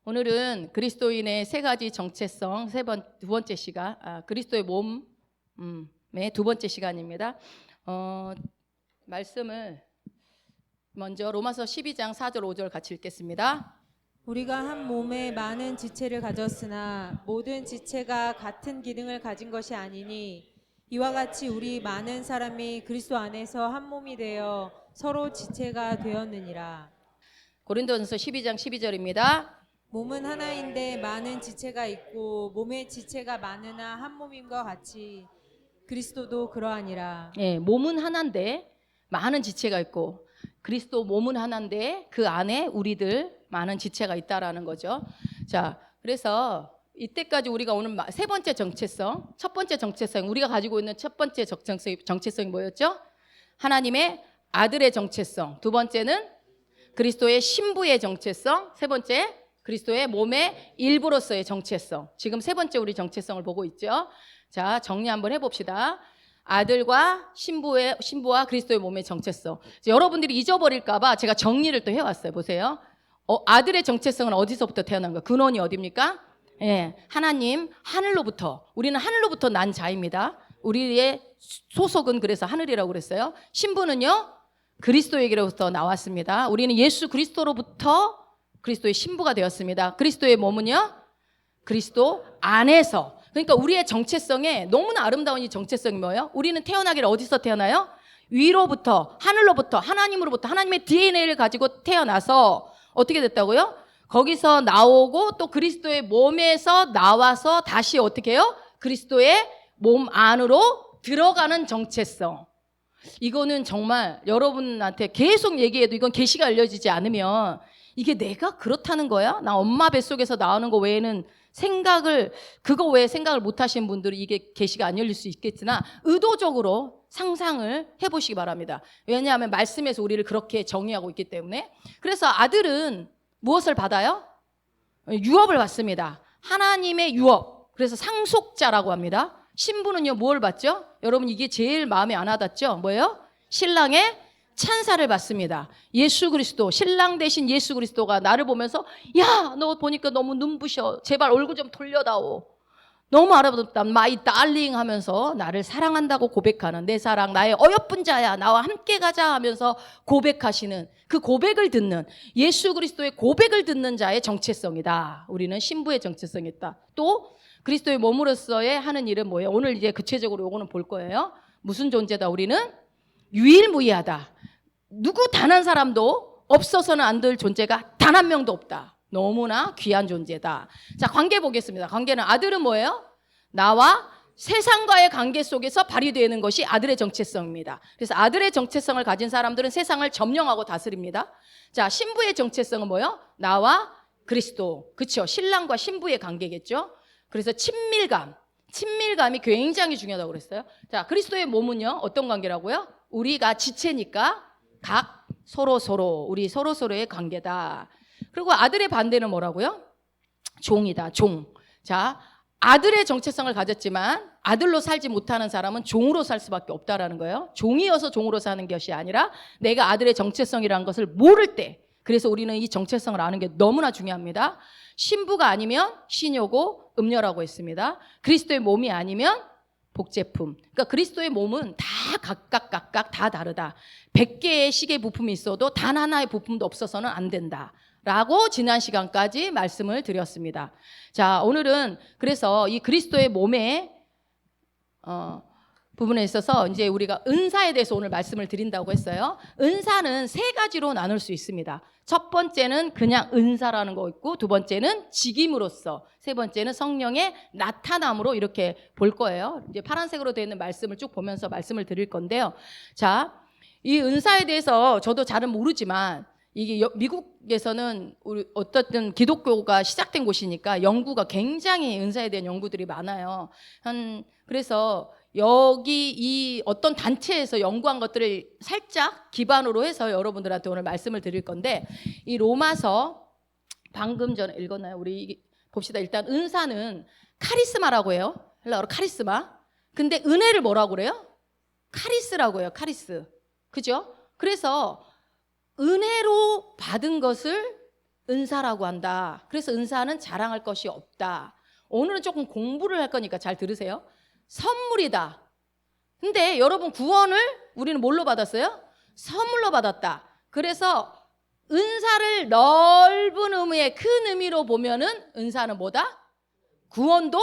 오늘은 그리스도인의 세 가지 정체성 두 번째 시간, 그리스도의 몸의 두 번째 시간입니다. 말씀을 먼저 로마서 12장 4절 5절 같이 읽겠습니다. 우리가 한 몸에 많은 지체를 가졌으나 모든 지체가 같은 기능을 가진 것이 아니니 이와 같이 우리 많은 사람이 그리스도 안에서 한 몸이 되어 서로 지체가 되었느니라. 고린도전서 12장 12절입니다. 몸은 하나인데 많은 지체가 있고 몸의 지체가 많으나 한 몸임과 같이 그리스도도 그러하니라. 몸은 하나인데 많은 지체가 있고 그리스도 몸은 하나인데 그 안에 우리들 많은 지체가 있다라는 거죠. 자, 그래서 이때까지 우리가 오늘 세 번째 정체성, 첫 번째 정체성, 우리가 가지고 있는 첫 번째 정체성이 뭐였죠? 하나님의 아들의 정체성. 두 번째는 그리스도의 신부의 정체성. 세 번째 그리스도의 몸의 일부로서의 정체성. 지금 세 번째 우리 정체성을 보고 있죠. 자, 정리 한번 해봅시다. 아들과 신부와 그리스도의 몸의 정체성. 여러분들이 잊어버릴까봐 제가 정리를 또 해왔어요. 보세요. 아들의 정체성은 어디서부터 태어난 거예요? 근원이 어디입니까? 하나님 하늘로부터. 우리는 하늘로부터 난 자입니다. 우리의 소속은 그래서 하늘이라고 그랬어요. 신부는요 그리스도에게로부터 나왔습니다. 우리는 예수 그리스도로부터 그리스도의 신부가 되었습니다. 그리스도의 몸은요 그리스도 안에서. 그러니까 우리의 정체성에 너무나 아름다운 이 정체성이 뭐예요? 우리는 태어나기를 어디서 태어나요? 위로부터, 하늘로부터, 하나님으로부터, 하나님의 DNA를 가지고 태어나서 어떻게 됐다고요? 거기서 나오고 또 그리스도의 몸에서 나와서 다시 어떻게 해요? 그리스도의 몸 안으로 들어가는 정체성. 이거는 정말 여러분한테 계속 얘기해도 이건 계시가 알려지지 않으면 이게 내가 그렇다는 거야? 나 엄마 뱃속에서 나오는 거 외에는 그거 외에 생각을 못 하시는 분들은 이게 계시가 안 열릴 수 있겠으나 의도적으로 상상을 해보시기 바랍니다. 왜냐하면 말씀에서 우리를 그렇게 정의하고 있기 때문에. 그래서 아들은 무엇을 받아요? 유업을 받습니다. 하나님의 유업. 그래서 상속자라고 합니다. 신부는요 뭘 받죠? 여러분 이게 제일 마음에 안 와닿죠? 뭐예요? 신랑의 찬사를 받습니다. 예수 그리스도, 신랑 대신 예수 그리스도가 나를 보면서 야, 너 보니까 너무 눈부셔. 제발 얼굴 좀 돌려다오. 너무 아름답다. My darling 하면서 나를 사랑한다고 고백하는 내 사랑, 나의 어여쁜 자야. 나와 함께 가자 하면서 고백하시는 그 고백을 듣는 예수 그리스도의 고백을 듣는 자의 정체성이다. 우리는 신부의 정체성이 있다. 또 그리스도의 몸으로서의 하는 일은 뭐예요? 오늘 이제 구체적으로 요거는 볼 거예요. 무슨 존재다? 우리는 유일무이하다. 누구 단 한 사람도 없어서는 안 될 존재가 단 한 명도 없다. 너무나 귀한 존재다. 자, 관계 보겠습니다. 관계는 아들은 뭐예요? 나와 세상과의 관계 속에서 발휘되는 것이 아들의 정체성입니다. 그래서 아들의 정체성을 가진 사람들은 세상을 점령하고 다스립니다. 자, 신부의 정체성은 뭐예요? 나와 그리스도. 그렇죠? 신랑과 신부의 관계겠죠? 그래서 친밀감이 굉장히 중요하다고 그랬어요. 자, 그리스도의 몸은요 어떤 관계라고요? 우리가 지체니까 각 서로 우리 서로의 관계다. 그리고 아들의 반대는 뭐라고요? 종이다. 종. 자, 아들의 정체성을 가졌지만 아들로 살지 못하는 사람은 종으로 살 수밖에 없다라는 거예요. 종이어서 종으로 사는 것이 아니라 내가 아들의 정체성이라는 것을 모를 때, 그래서 우리는 이 정체성을 아는 게 너무나 중요합니다. 신부가 아니면 시녀고 음녀라고 했습니다. 그리스도의 몸이 아니면 복제품. 그러니까 그리스도의 몸은 다 각각 다 다르다. 100개의 시계 부품이 있어도 단 하나의 부품도 없어서는 안 된다. 라고 지난 시간까지 말씀을 드렸습니다. 자, 오늘은 그래서 이 그리스도의 몸의 부분에 있어서 이제 우리가 은사에 대해서 오늘 말씀을 드린다고 했어요. 은사는 세 가지로 나눌 수 있습니다. 첫 번째는 그냥 은사라는 거 있고, 두 번째는 직임으로써, 세 번째는 성령의 나타남으로 이렇게 볼 거예요. 이제 파란색으로 되어 있는 말씀을 쭉 보면서 말씀을 드릴 건데요. 자, 이 은사에 대해서 저도 잘은 모르지만 이게 미국에서는 우리 어떻든 기독교가 시작된 곳이니까 연구가 굉장히 은사에 대한 연구들이 많아요. 그래서 여기 이 어떤 단체에서 연구한 것들을 살짝 기반으로 해서 여러분들한테 오늘 말씀을 드릴 건데, 이 로마서 방금 전에 읽었나요? 우리 봅시다. 일단 은사는 카리스마라고 해요. 헬라어로 카리스마. 근데 은혜를 뭐라고 그래요? 카리스라고 해요. 카리스. 그죠? 그래서 은혜로 받은 것을 은사라고 한다. 그래서 은사는 자랑할 것이 없다. 오늘은 조금 공부를 할 거니까 잘 들으세요. 선물이다. 근데 여러분 구원을 우리는 뭘로 받았어요? 선물로 받았다. 그래서 은사를 넓은 의미의 큰 의미로 보면은 은사는 뭐다? 구원도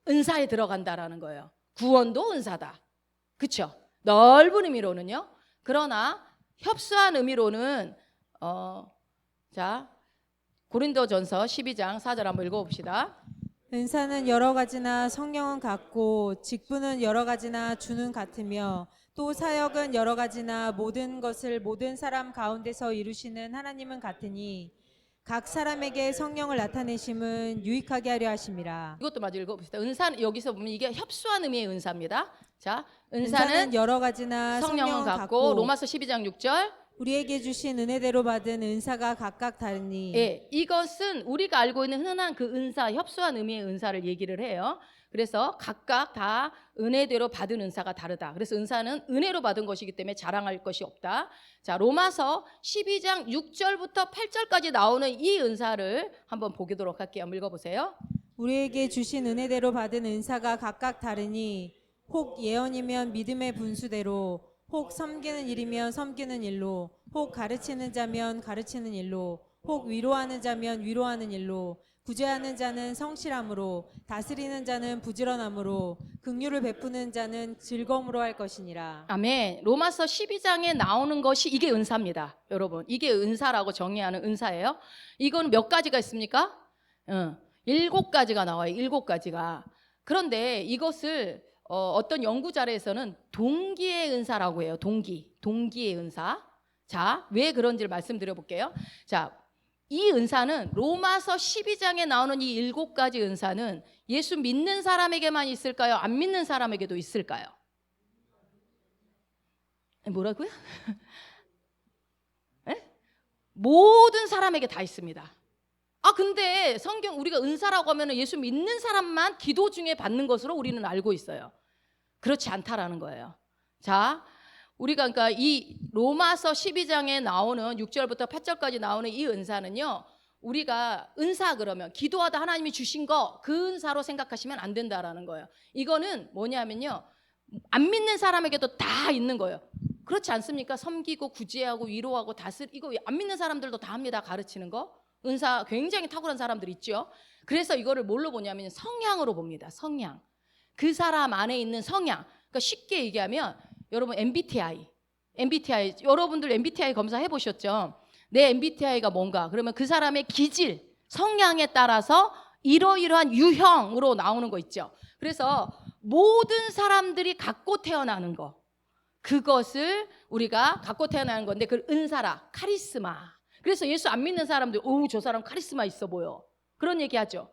은사에 들어간다라는 거예요. 구원도 은사다. 그렇죠? 넓은 의미로는요. 그러나 협소한 의미로는 자 고린도전서 12장 4절 한번 읽어봅시다. 은사는 여러 가지나 성령은 같고 직분은 여러 가지나 주는 같으며 또 사역은 여러 가지나 모든 것을 모든 사람 가운데서 이루시는 하나님은 같으니 각 사람에게 성령을 나타내심은 유익하게 하려 하심이라. 이것도 마저 읽어봅시다. 은사는 여기서 보면 이게 협소한 의미의 은사입니다. 자, 은사는 여러 가지나 성령은 같고 로마서 12장 6절. 우리에게 주신 은혜대로 받은 은사가 각각 다르니. 예, 이것은 우리가 알고 있는 흔한 그 은사, 협소한 의미의 은사를 얘기를 해요. 그래서 각각 다 은혜대로 받은 은사가 다르다. 그래서 은사는 은혜로 받은 것이기 때문에 자랑할 것이 없다. 자, 로마서 12장 6절부터 8절까지 나오는 이 은사를 한번 보도록 할게요. 한번 읽어보세요. 우리에게 주신 은혜대로 받은 은사가 각각 다르니 혹 예언이면 믿음의 분수대로, 혹 섬기는 일이면 섬기는 일로, 혹 가르치는 자면 가르치는 일로, 혹 위로하는 자면 위로하는 일로, 구제하는 자는 성실함으로, 다스리는 자는 부지런함으로, 긍휼을 베푸는 자는 즐거움으로 할 것이니라. 아멘. 로마서 12장에 나오는 것이 이게 은사입니다. 여러분, 이게 은사라고 정의하는 은사예요. 이건 몇 가지가 있습니까? 7가지가 나와요. 7가지가. 그런데 이것을 어떤 연구자료에서는 동기의 은사라고 해요. 동기의 은사. 자, 왜 그런지를 말씀드려 볼게요. 자, 이 은사는 로마서 12장에 나오는 이 7가지 은사는 예수 믿는 사람에게만 있을까요? 안 믿는 사람에게도 있을까요? 뭐라고요? 모든 사람에게 다 있습니다. 근데 성경 우리가 은사라고 하면 예수 믿는 사람만 기도 중에 받는 것으로 우리는 알고 있어요. 그렇지 않다라는 거예요. 자, 우리가 그러니까 이 로마서 12장에 나오는 6절부터 8절까지 나오는 이 은사는요. 우리가 은사 그러면 기도하다 하나님이 주신 거 그 은사로 생각하시면 안 된다라는 거예요. 이거는 뭐냐면요. 안 믿는 사람에게도 다 있는 거예요. 그렇지 않습니까? 섬기고 구제하고 위로하고 이거 안 믿는 사람들도 다 합니다. 가르치는 거. 은사 굉장히 탁월한 사람들 있죠. 그래서 이거를 뭘로 보냐면 성향으로 봅니다. 성향. 그 사람 안에 있는 성향. 그러니까 쉽게 얘기하면 여러분 MBTI 여러분들 MBTI 검사해 보셨죠? 내 MBTI가 뭔가 그러면 그 사람의 기질, 성향에 따라서 이러이러한 유형으로 나오는 거 있죠. 그래서 모든 사람들이 갖고 태어나는 거 그것을 우리가 갖고 태어나는 건데 그걸 은사라, 카리스마. 그래서 예수 안 믿는 사람들 저 사람 카리스마 있어 보여. 그런 얘기하죠.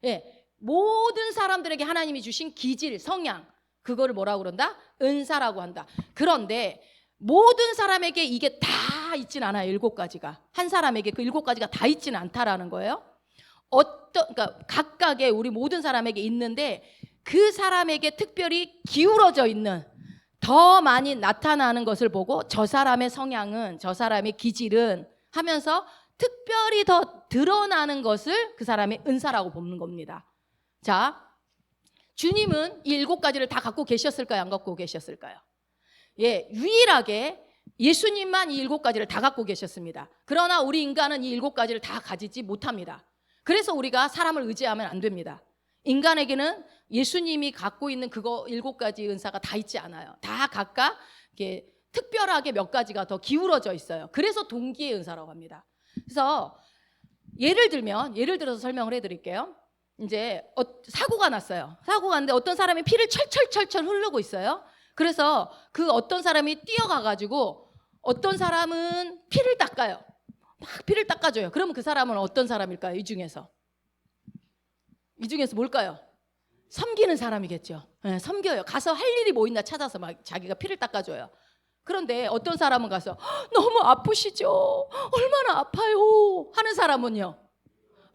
예, 모든 사람들에게 하나님이 주신 기질, 성향 그거를 뭐라고 그런다? 은사라고 한다. 그런데 모든 사람에게 이게 다 있진 않아요. 7가지가. 한 사람에게 그 7가지가 다 있지는 않다라는 거예요. 그러니까 각각의 우리 모든 사람에게 있는데 그 사람에게 특별히 기울어져 있는 더 많이 나타나는 것을 보고 저 사람의 성향은 저 사람의 기질은 하면서 특별히 더 드러나는 것을 그 사람의 은사라고 보는 겁니다. 자, 주님은 이 7가지를 다 갖고 계셨을까요? 안 갖고 계셨을까요? 예, 유일하게 예수님만 이 7가지를 다 갖고 계셨습니다. 그러나 우리 인간은 이 7가지를 다 가지지 못합니다. 그래서 우리가 사람을 의지하면 안 됩니다. 인간에게는 예수님이 갖고 있는 그거 7가지 은사가 다 있지 않아요. 다 각각 이렇게 특별하게 몇 가지가 더 기울어져 있어요. 그래서 동기의 은사라고 합니다. 그래서 예를 들어서 설명을 해드릴게요. 이제 사고가 났어요. 사고가 났는데 어떤 사람이 피를 철철 흐르고 있어요. 그래서 그 어떤 사람이 뛰어가가지고 어떤 사람은 피를 닦아요. 막 피를 닦아줘요. 그러면 그 사람은 어떤 사람일까요? 이 중에서 뭘까요? 섬기는 사람이겠죠. 네, 섬겨요. 가서 할 일이 뭐 있나 찾아서 막 자기가 피를 닦아줘요. 그런데 어떤 사람은 가서 너무 아프시죠? 얼마나 아파요? 하는 사람은요.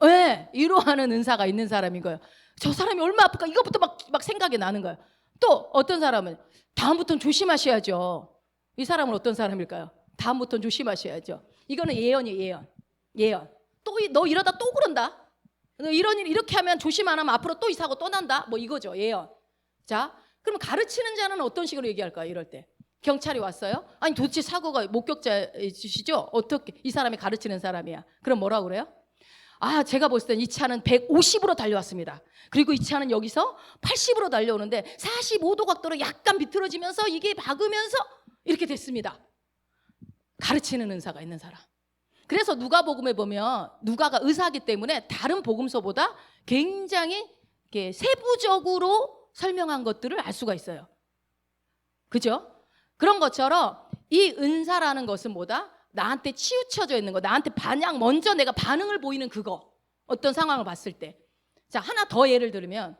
네, 위로하는 은사가 있는 사람인 거예요. 저 사람이 얼마나 아플까? 이것부터 막 생각이 나는 거예요. 또 어떤 사람은 다음부터는 조심하셔야죠. 이 사람은 어떤 사람일까요? 다음부터는 조심하셔야죠. 이거는 예언이에요. 예언. 너 이러다 또 그런다. 너 이런 일 이렇게 하면 조심 안 하면 앞으로 또 이 사고 또 난다. 뭐 이거죠. 예언. 자, 그럼 가르치는 자는 어떤 식으로 얘기할까요? 이럴 때. 경찰이 왔어요? 아니 도대체 사고가 목격자이시죠? 어떻게 이 사람이 가르치는 사람이야. 그럼 뭐라고 그래요? 아, 제가 봤을 땐 이 차는 150으로 달려왔습니다. 그리고 이 차는 여기서 80으로 달려오는데 45도 각도로 약간 비틀어지면서 이게 박으면서 이렇게 됐습니다. 가르치는 은사가 있는 사람. 그래서 누가복음에 보면 누가가 의사이기 때문에 다른 복음서보다 굉장히 이렇게 세부적으로 설명한 것들을 알 수가 있어요. 그죠? 그런 것처럼 이 은사라는 것은 뭐다? 나한테 치우쳐져 있는 거, 나한테 먼저 내가 반응을 보이는 그거. 어떤 상황을 봤을 때. 자, 하나 더 예를 들면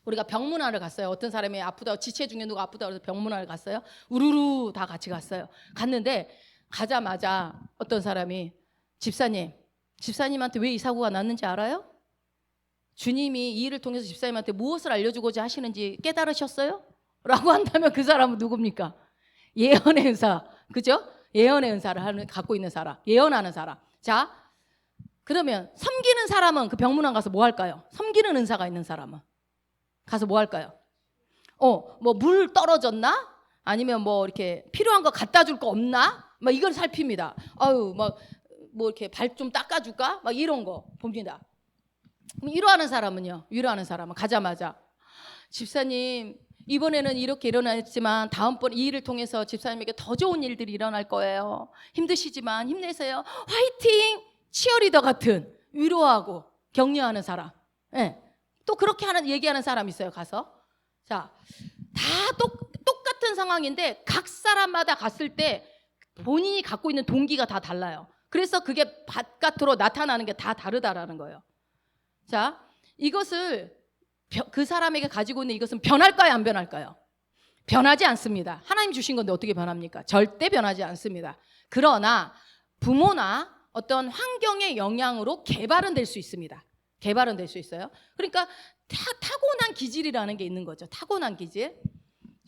우리가 병문안을 갔어요. 어떤 사람이 아프다, 지체 중에 누가 아프다 그래서 병문안을 갔어요. 우르르 다 같이 갔어요. 갔는데 가자마자 어떤 사람이 집사님한테 왜 이 사고가 났는지 알아요? 주님이 이 일을 통해서 집사님한테 무엇을 알려주고자 하시는지 깨달으셨어요? 라고 한다면 그 사람은 누굽니까? 예언의 은사, 그죠? 예언의 은사를 갖고 있는 사람, 예언하는 사람. 자, 그러면 섬기는 사람은 그 병문안 가서 뭐 할까요? 섬기는 은사가 있는 사람은 가서 뭐 할까요? 뭐 물 떨어졌나? 아니면 뭐 이렇게 필요한 거 갖다 줄 거 없나? 막 이걸 살핍니다. 아유, 뭐 이렇게 발 좀 닦아줄까? 막 이런 거 봅니다. 그럼 위로하는 사람은 가자마자 집사님, 이번에는 이렇게 일어났지만 다음번 이 일을 통해서 집사님에게 더 좋은 일들이 일어날 거예요. 힘드시지만 힘내세요. 화이팅! 치어리더 같은 위로하고 격려하는 사람. 네. 또 그렇게 얘기하는 사람 있어요. 가서. 자, 다 똑같은 상황인데 각 사람마다 갔을 때 본인이 갖고 있는 동기가 다 달라요. 그래서 그게 바깥으로 나타나는 게 다 다르다라는 거예요. 자, 이것을 그 사람에게 가지고 있는 이것은 변할까요? 안 변할까요? 변하지 않습니다. 하나님 주신 건데 어떻게 변합니까? 절대 변하지 않습니다. 그러나 부모나 어떤 환경의 영향으로 개발은 될 수 있습니다. 개발은 될 수 있어요. 그러니까 타고난 기질이라는 게 있는 거죠. 타고난 기질.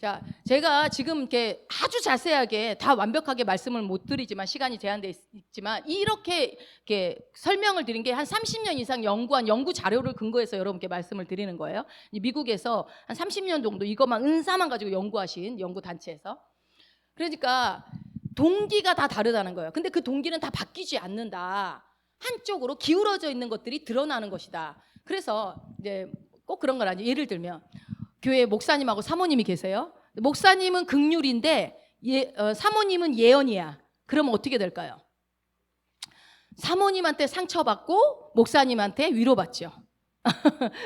자, 제가 지금 이렇게 아주 자세하게 다 완벽하게 말씀을 못 드리지만 시간이 제한돼 있지만 이렇게 설명을 드린 게 한 30년 이상 연구한 연구 자료를 근거해서 여러분께 말씀을 드리는 거예요. 미국에서 한 30년 정도 이것만 은사만 가지고 연구하신 연구 단체에서. 그러니까 동기가 다 다르다는 거예요. 근데 그 동기는 다 바뀌지 않는다. 한쪽으로 기울어져 있는 것들이 드러나는 것이다. 그래서 이제 꼭 그런 건 아니에요. 예를 들면 교회 목사님하고 사모님이 계세요. 목사님은 긍휼인데 사모님은 예언이야. 그러면 어떻게 될까요? 사모님한테 상처받고 목사님한테 위로받죠.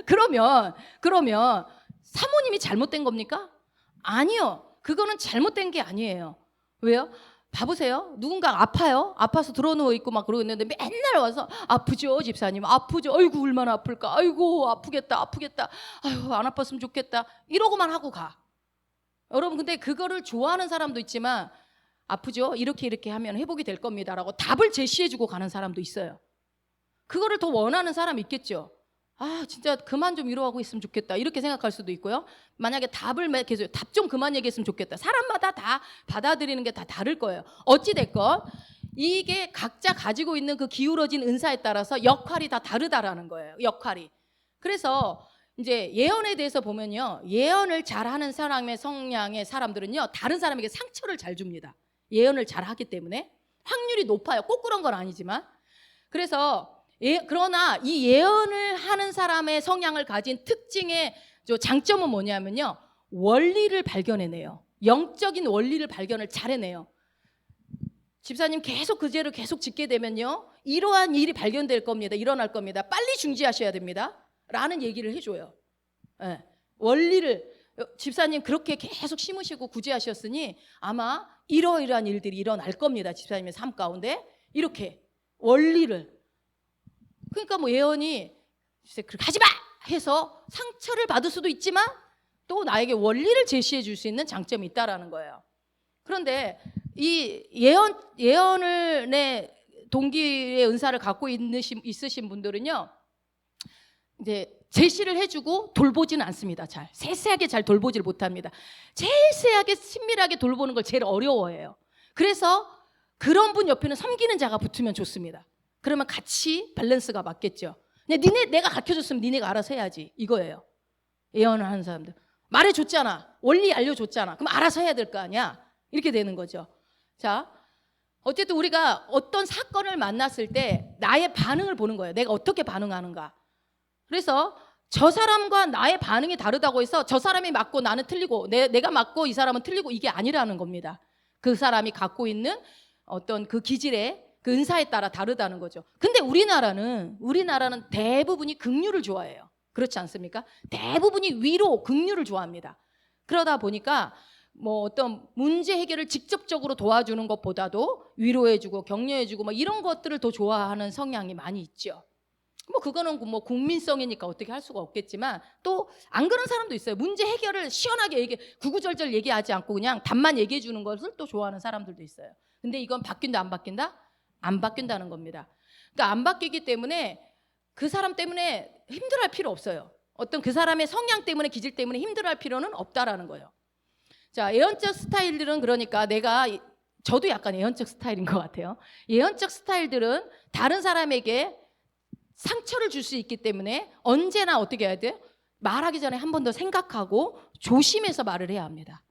그러면 사모님이 잘못된 겁니까? 아니요. 그거는 잘못된 게 아니에요. 왜요? 봐보세요. 누군가 아파요. 아파서 들어누워 있고 막 그러고 있는데 맨날 와서 아프죠, 집사님. 아프죠. 아이고 얼마나 아플까. 아이고 아프겠다. 아이고 안 아팠으면 좋겠다. 이러고만 하고 가. 여러분 근데 그거를 좋아하는 사람도 있지만 아프죠. 이렇게 하면 회복이 될 겁니다라고 답을 제시해주고 가는 사람도 있어요. 그거를 더 원하는 사람이 있겠죠. 아 진짜 그만 좀 위로하고 있으면 좋겠다 이렇게 생각할 수도 있고요. 만약에 답을 계속 답 좀 그만 얘기했으면 좋겠다. 사람마다 다 받아들이는 게 다 다를 거예요. 어찌 됐건 이게 각자 가지고 있는 그 기울어진 은사에 따라서 역할이 다 다르다라는 거예요. 역할이. 그래서 이제 예언에 대해서 보면요, 예언을 잘하는 사람의 성향의 사람들은요 다른 사람에게 상처를 잘 줍니다. 예언을 잘하기 때문에 확률이 높아요. 꼭 그런 건 아니지만. 그래서 그러나 이 예언을 하는 사람의 성향을 가진 특징의 장점은 뭐냐면요, 원리를 발견해내요. 영적인 원리를 발견을 잘해내요. 집사님 계속 그 죄를 계속 짓게 되면요 이러한 일이 발견될 겁니다. 일어날 겁니다. 빨리 중지하셔야 됩니다 라는 얘기를 해줘요. 네. 원리를 집사님 그렇게 계속 심으시고 구제하셨으니 아마 이러이러한 일들이 일어날 겁니다. 집사님의 삶 가운데 이렇게 원리를. 그러니까 뭐 예언이 그렇게 하지 마 해서 상처를 받을 수도 있지만 또 나에게 원리를 제시해 줄 수 있는 장점이 있다라는 거예요. 그런데 이 예언을 동기의 은사를 갖고 있으신 분들은요 이제 제시를 해주고 돌보지는 않습니다. 잘 세세하게 잘 돌보지를 못합니다. 제일 세하게 친밀하게 돌보는 걸 제일 어려워해요. 그래서 그런 분 옆에는 섬기는 자가 붙으면 좋습니다. 그러면 같이 밸런스가 맞겠죠. 근데 내가 가르쳐줬으면 니네가 알아서 해야지 이거예요. 예언을 하는 사람들. 말해줬잖아. 원리 알려줬잖아. 그럼 알아서 해야 될 거 아니야. 이렇게 되는 거죠. 자, 어쨌든 우리가 어떤 사건을 만났을 때 나의 반응을 보는 거예요. 내가 어떻게 반응하는가. 그래서 저 사람과 나의 반응이 다르다고 해서 저 사람이 맞고 나는 틀리고 내가 맞고 이 사람은 틀리고 이게 아니라는 겁니다. 그 사람이 갖고 있는 어떤 그 기질에 그 은사에 따라 다르다는 거죠. 근데 우리나라는 대부분이 긍휼을 좋아해요. 그렇지 않습니까? 대부분이 위로, 긍휼을 좋아합니다. 그러다 보니까 뭐 어떤 문제 해결을 직접적으로 도와주는 것보다도 위로해주고 격려해주고 뭐 이런 것들을 더 좋아하는 성향이 많이 있죠. 뭐 그거는 뭐 국민성이니까 어떻게 할 수가 없겠지만 또 안 그런 사람도 있어요. 문제 해결을 시원하게 구구절절 얘기하지 않고 그냥 답만 얘기해 주는 것을 또 좋아하는 사람들도 있어요. 근데 이건 바뀐다 안 바뀐다? 안 바뀐다는 겁니다. 그러니까 안 바뀌기 때문에 그 사람 때문에 힘들어할 필요 없어요. 어떤 그 사람의 성향 때문에 기질 때문에 힘들어할 필요는 없다라는 거예요. 자, 예언적 스타일들은 그러니까 저도 약간 예언적 스타일인 것 같아요. 예언적 스타일들은 다른 사람에게 상처를 줄 수 있기 때문에 언제나 어떻게 해야 돼요? 말하기 전에 한 번 더 생각하고 조심해서 말을 해야 합니다.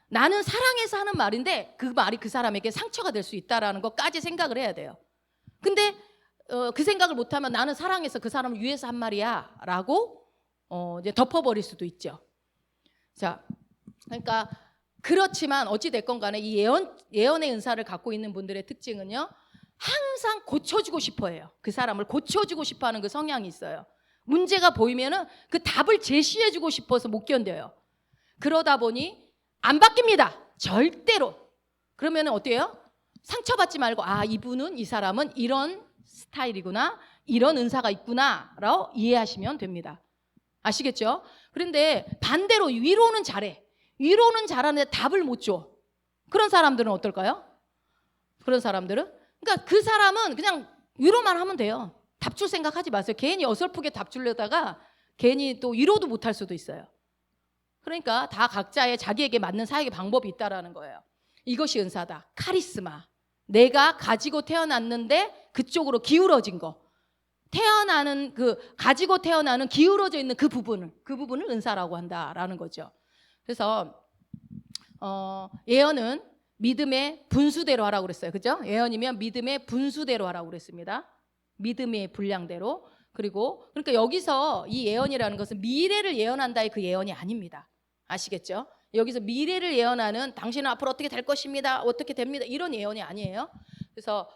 나는 사랑해서 하는 말인데 그 말이 그 사람에게 상처가 될 수 있다라는 것까지 생각을 해야 돼요. 근데 그 생각을 못하면 나는 사랑해서 그 사람을 위해서 한 말이야 라고 이제 덮어버릴 수도 있죠. 자, 그러니까 그렇지만 어찌 됐건 간에 이 예언의 은사를 갖고 있는 분들의 특징은요, 항상 고쳐주고 싶어해요. 그 사람을 고쳐주고 싶어하는 그 성향이 있어요. 문제가 보이면은 그 답을 제시해주고 싶어서 못 견뎌요. 그러다 보니 안 바뀝니다. 절대로. 그러면은 어때요? 상처받지 말고 이 사람은 이런 스타일이구나, 이런 은사가 있구나라고 이해하시면 됩니다. 아시겠죠? 그런데 반대로 위로는 잘해. 위로는 잘하는데 답을 못 줘. 그런 사람들은 어떨까요? 그런 사람들은? 그러니까 그 사람은 그냥 위로만 하면 돼요. 답 줄 생각하지 마세요. 괜히 어설프게 답 주려다가 괜히 또 위로도 못할 수도 있어요. 그러니까 다 각자의 자기에게 맞는 사역의 방법이 있다라는 거예요. 이것이 은사다. 카리스마. 내가 가지고 태어났는데 그쪽으로 기울어진 거. 가지고 태어나는 기울어져 있는 그 부분을 은사라고 한다라는 거죠. 그래서 예언은 믿음의 분수대로 하라고 그랬어요. 그죠? 예언이면 믿음의 분수대로 하라고 그랬습니다. 믿음의 분량대로. 그러니까 여기서 이 예언이라는 것은 미래를 예언한다의 그 예언이 아닙니다. 아시겠죠? 여기서 미래를 예언하는 당신은 앞으로 어떻게 될 것입니다. 어떻게 됩니다. 이런 예언이 아니에요. 그래서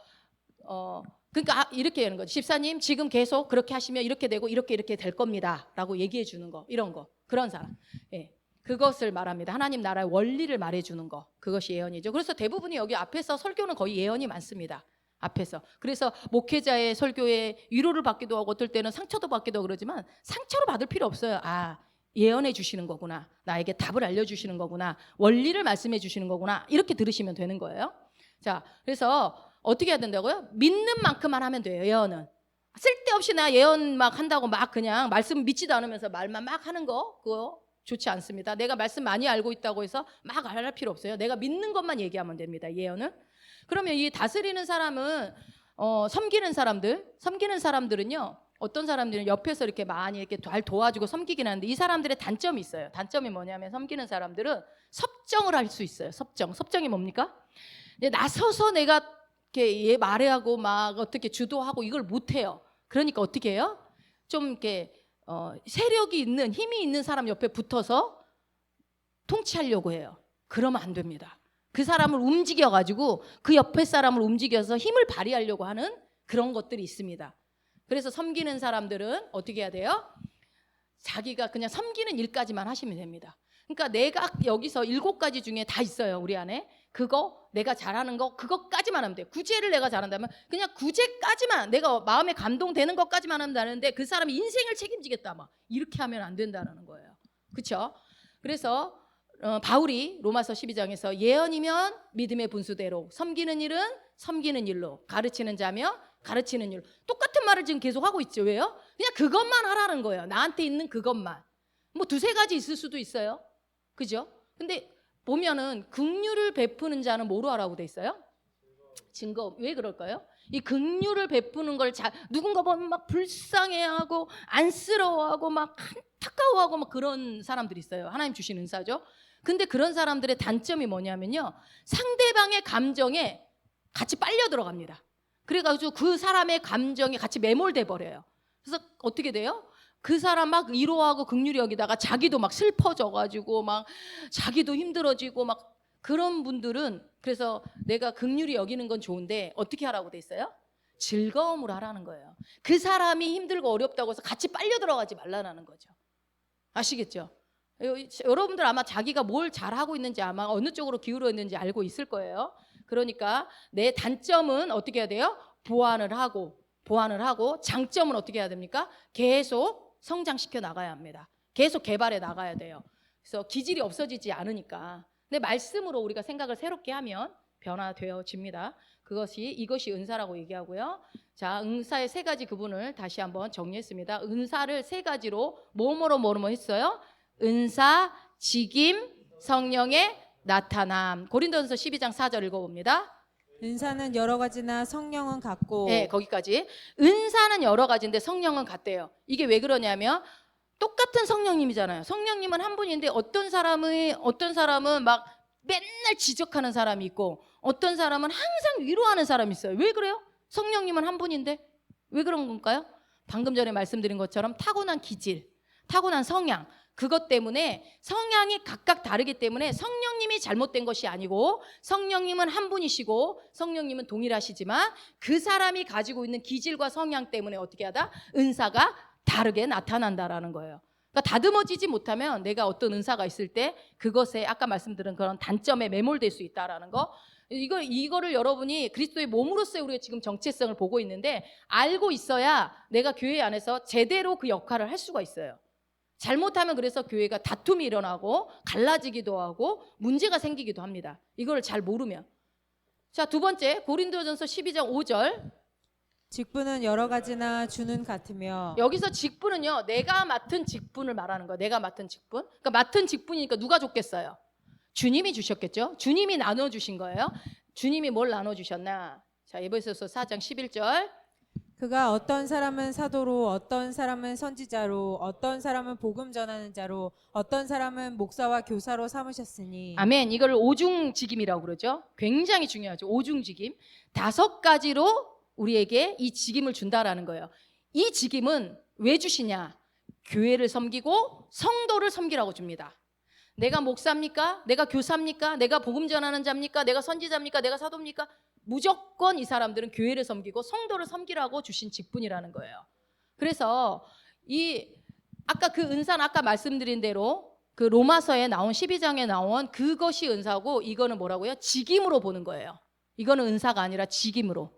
그러니까 이렇게 하는 거죠. 집사님 지금 계속 그렇게 하시면 이렇게 되고 이렇게 될 겁니다. 라고 얘기해 주는 거. 이런 거. 그런 사람. 예. 그것을 말합니다. 하나님 나라의 원리를 말해주는 거. 그것이 예언이죠. 그래서 대부분이 여기 앞에서 설교는 거의 예언이 많습니다. 앞에서. 그래서 목회자의 설교에 위로를 받기도 하고 어떨 때는 상처도 받기도 하고 그러지만 상처를 받을 필요 없어요. 예언해 주시는 거구나. 나에게 답을 알려주시는 거구나. 원리를 말씀해 주시는 거구나. 이렇게 들으시면 되는 거예요. 자, 그래서 어떻게 해야 된다고요? 믿는 만큼만 하면 돼요. 예언은. 쓸데없이 나 예언 막 한다고 막 그냥 말씀 믿지도 않으면서 말만 막 하는 거 그거 좋지 않습니다. 내가 말씀 많이 알고 있다고 해서 막 할 필요 없어요. 내가 믿는 것만 얘기하면 됩니다. 예언은. 그러면 이 다스리는 사람은 섬기는 사람들은요. 어떤 사람들은 옆에서 이렇게 많이 이렇게 잘 도와주고 섬기긴 하는데 이 사람들의 단점이 있어요. 단점이 뭐냐면 섬기는 사람들은 섭정을 할 수 있어요. 섭정이 뭡니까? 나서서 내가 이렇게 얘 말하고 막 어떻게 주도하고 이걸 못 해요. 그러니까 어떻게 해요? 좀 이렇게 세력이 있는 힘이 있는 사람 옆에 붙어서 통치하려고 해요. 그러면 안 됩니다. 그 사람을 움직여가지고 그 옆에 사람을 움직여서 힘을 발휘하려고 하는 그런 것들이 있습니다. 그래서 섬기는 사람들은 어떻게 해야 돼요? 자기가 그냥 섬기는 일까지만 하시면 됩니다. 그러니까 내가 여기서 7가지 중에 다 있어요. 우리 안에. 그거 내가 잘하는 거 그것까지만 하면 돼요. 구제를 내가 잘한다면 그냥 구제까지만 내가 마음에 감동되는 것까지만 하면 되는데 그 사람이 인생을 책임지겠다 막 이렇게 하면 안 된다는 거예요. 그렇죠? 그래서 바울이 로마서 12장에서 예언이면 믿음의 분수대로, 섬기는 일은 섬기는 일로, 가르치는 자며 가르치는 일로. 똑같은 말을 지금 계속 하고 있죠. 왜요? 그냥 그것만 하라는 거예요. 나한테 있는 그것만. 뭐 2-3가지 있을 수도 있어요. 그죠? 근데 보면은 긍휼을 베푸는 자는 뭐로 하라고 돼 있어요? 증거. 왜 그럴까요? 이 긍휼을 베푸는 걸 누군가 보면 막 불쌍해하고 안쓰러워하고 막 안타까워하고 막 그런 사람들이 있어요. 하나님 주신 은사죠. 근데 그런 사람들의 단점이 뭐냐면요, 상대방의 감정에 같이 빨려 들어갑니다. 그래가지고 그 사람의 감정에 같이 매몰돼 버려요. 그래서 어떻게 돼요? 그 사람 막 위로하고 긍휼히 여기다가 자기도 막 슬퍼져가지고 막 자기도 힘들어지고 막 그런 분들은, 그래서 내가 긍휼히 여기는 건 좋은데 어떻게 하라고 돼 있어요? 즐거움으로 하라는 거예요. 그 사람이 힘들고 어렵다고 해서 같이 빨려 들어가지 말라는 거죠. 아시겠죠? 여러분들 아마 자기가 뭘 잘하고 있는지, 아마 어느 쪽으로 기울어 있는지 알고 있을 거예요. 그러니까 내 단점은 어떻게 해야 돼요? 보완을 하고 장점은 어떻게 해야 됩니까? 계속 성장시켜 나가야 합니다. 계속 개발해 나가야 돼요. 그래서 기질이 없어지지 않으니까. 근데 말씀으로 우리가 생각을 새롭게 하면 변화되어집니다. 이것이 은사라고 얘기하고요. 자, 은사의 세 가지 구분을 다시 한번 정리했습니다. 은사를 세 가지로 뭐뭐 했어요? 은사, 직임, 성령의 나타남. 고린도전서 12장 4절 읽어봅니다. 은사는 여러 가지나 성령은 같고. 네, 거기까지. 은사는 여러 가지인데 성령은 같대요. 이게 왜 그러냐면 똑같은 성령님이잖아요. 성령님은 한 분인데 어떤 사람은 막 맨날 지적하는 사람이 있고 어떤 사람은 항상 위로하는 사람이 있어요. 왜 그래요? 성령님은 한 분인데 왜 그런 건가요? 방금 전에 말씀드린 것처럼 타고난 기질, 타고난 성향, 그것 때문에 성향이 각각 다르기 때문에 성령님이 잘못된 것이 아니고 성령님은 한 분이시고 성령님은 동일하시지만 그 사람이 가지고 있는 기질과 성향 때문에 어떻게 하다? 은사가 다르게 나타난다라는 거예요. 그러니까 다듬어지지 못하면 내가 어떤 은사가 있을 때 그것에 아까 말씀드린 그런 단점에 매몰될 수 있다라는 거, 이거를 여러분이 그리스도의 몸으로서의 우리가 지금 정체성을 보고 있는데 알고 있어야 내가 교회 안에서 제대로 그 역할을 할 수가 있어요. 잘못하면 그래서 교회가 다툼이 일어나고 갈라지기도 하고 문제가 생기기도 합니다. 이걸 잘 모르면. 자, 두 번째, 고린도전서 12장 5절. 직분은 여러 가지나 주는 같으며. 여기서 직분은요, 내가 맡은 직분을 말하는 거예요. 내가 맡은 직분. 그러니까 맡은 직분이니까 누가 줬겠어요? 주님이 주셨겠죠. 주님이 나눠주신 거예요. 주님이 뭘 나눠주셨나? 자, 에베소서 4장 11절. 그가 어떤 사람은 사도로, 어떤 사람은 선지자로, 어떤 사람은 복음 전하는 자로, 어떤 사람은 목사와 교사로 삼으셨으니. 아멘. 이걸 오중직임이라고 그러죠. 굉장히 중요하죠. 오중직임. 5가지로 우리에게 이 직임을 준다라는 거예요. 이 직임은 왜 주시냐? 교회를 섬기고 성도를 섬기라고 줍니다. 내가 목사입니까? 내가 교사입니까? 내가 복음 전하는 자입니까? 내가 선지자입니까? 내가 사도입니까? 무조건 이 사람들은 교회를 섬기고 성도를 섬기라고 주신 직분이라는 거예요. 그래서 아까 그 은사는 아까 말씀드린 대로 그 로마서에 나온 12장에 나온 그것이 은사고 이거는 뭐라고요? 직임으로 보는 거예요. 이거는 은사가 아니라 직임으로.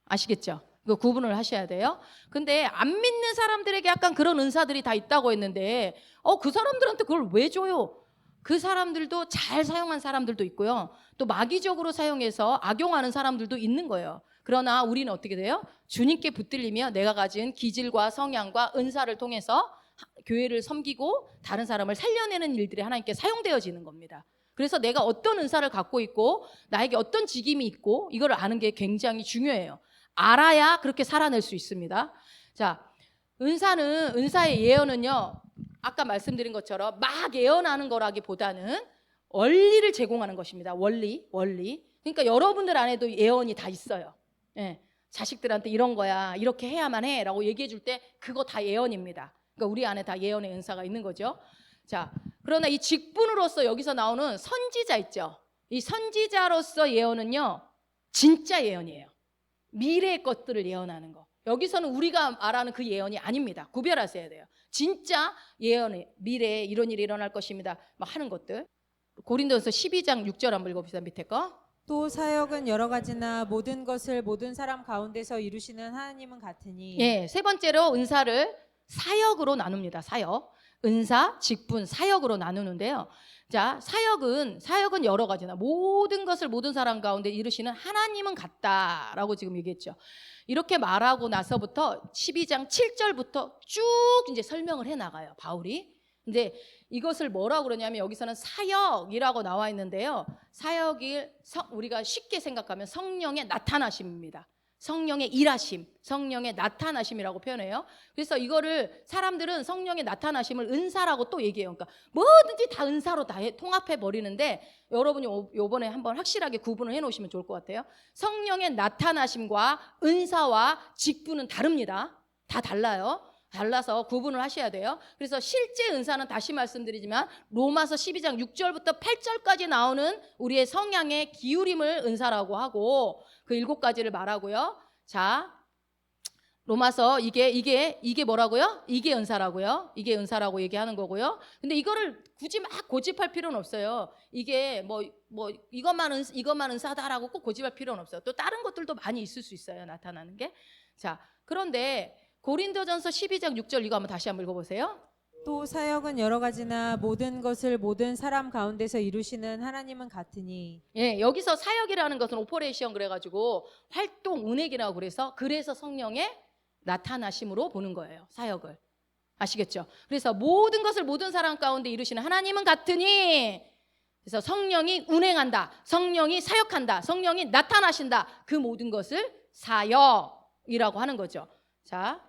아시겠죠? 이거 구분을 하셔야 돼요. 근데 안 믿는 사람들에게 약간 그런 은사들이 다 있다고 했는데 그 사람들한테 그걸 왜 줘요? 그 사람들도 잘 사용한 사람들도 있고요. 또 마귀적으로 사용해서 악용하는 사람들도 있는 거예요. 그러나 우리는 어떻게 돼요? 주님께 붙들리며 내가 가진 기질과 성향과 은사를 통해서 교회를 섬기고 다른 사람을 살려내는 일들이 하나님께 사용되어지는 겁니다. 그래서 내가 어떤 은사를 갖고 있고 나에게 어떤 직임이 있고 이걸 아는 게 굉장히 중요해요. 알아야 그렇게 살아낼 수 있습니다. 자, 은사의 예언은요, 아까 말씀드린 것처럼 막 예언하는 거라기보다는 원리를 제공하는 것입니다. 원리. 그러니까 여러분들 안에도 예언이 다 있어요. 예, 자식들한테 이런 거야, 이렇게 해야만 해라고 얘기해 줄 때 그거 다 예언입니다. 그러니까 우리 안에 다 예언의 은사가 있는 거죠. 자, 그러나 이 직분으로서 여기서 나오는 선지자 있죠. 이 선지자로서 예언은요, 진짜 예언이에요. 미래의 것들을 예언하는 거. 여기서는 우리가 말하는 그 예언이 아닙니다. 구별하셔야 돼요. 진짜 예언이 미래에 이런 일이 일어날 것입니다. 막 하는 것들. 고린도전서 12장 6절 한번 읽어봅시다. 밑에 거. 또 사역은 여러 가지나 모든 것을 모든 사람 가운데서 이루시는 하나님은 같으니. 예, 세 번째로 은사를 사역으로 나눕니다. 사역. 은사, 직분, 사역으로 나누는데요. 자, 사역은 여러 가지나 모든 것을 모든 사람 가운데 이루시는 하나님은 같다라고 지금 얘기했죠. 이렇게 말하고 나서부터 12장 7절부터 쭉 이제 설명을 해 나가요, 바울이. 근데 이것을 뭐라고 그러냐면 여기서는 사역이라고 나와 있는데요. 사역이 우리가 쉽게 생각하면 성령의 나타나심입니다. 성령의 일하심, 성령의 나타나심이라고 표현해요. 그래서 이거를 사람들은 성령의 나타나심을 은사라고 또 얘기해요. 그러니까 뭐든지 다 은사로 다 통합해 버리는데 여러분이 요번에 한번 확실하게 구분을 해 놓으시면 좋을 것 같아요. 성령의 나타나심과 은사와 직분은 다릅니다. 다 달라요. 달라서 구분을 하셔야 돼요. 그래서 실제 은사는 다시 말씀드리지만 로마서 12장 6절부터 8절까지 나오는 우리의 성향의 기울임을 은사라고 하고 그 7가지를 말하고요. 자, 로마서 이게 뭐라고요? 이게 은사라고요. 이게 은사라고 얘기하는 거고요. 근데 이거를 굳이 막 고집할 필요는 없어요. 이게 뭐 이것만 은사다라고 꼭 고집할 필요는 없어요. 또 다른 것들도 많이 있을 수 있어요. 나타나는 게. 자, 그런데 고린도전서 12장 6절 이거 한번 다시 한번 읽어보세요. 또 사역은 여러 가지나 모든 것을 모든 사람 가운데서 이루시는 하나님은 같으니. 예, 여기서 사역이라는 것은 오퍼레이션 그래가지고 활동, 운행이라고 그래서 성령의 나타나심으로 보는 거예요. 사역을. 아시겠죠? 그래서 모든 것을 모든 사람 가운데 이루시는 하나님은 같으니 그래서 성령이 운행한다. 성령이 사역한다. 성령이 나타나신다. 그 모든 것을 사역이라고 하는 거죠. 자,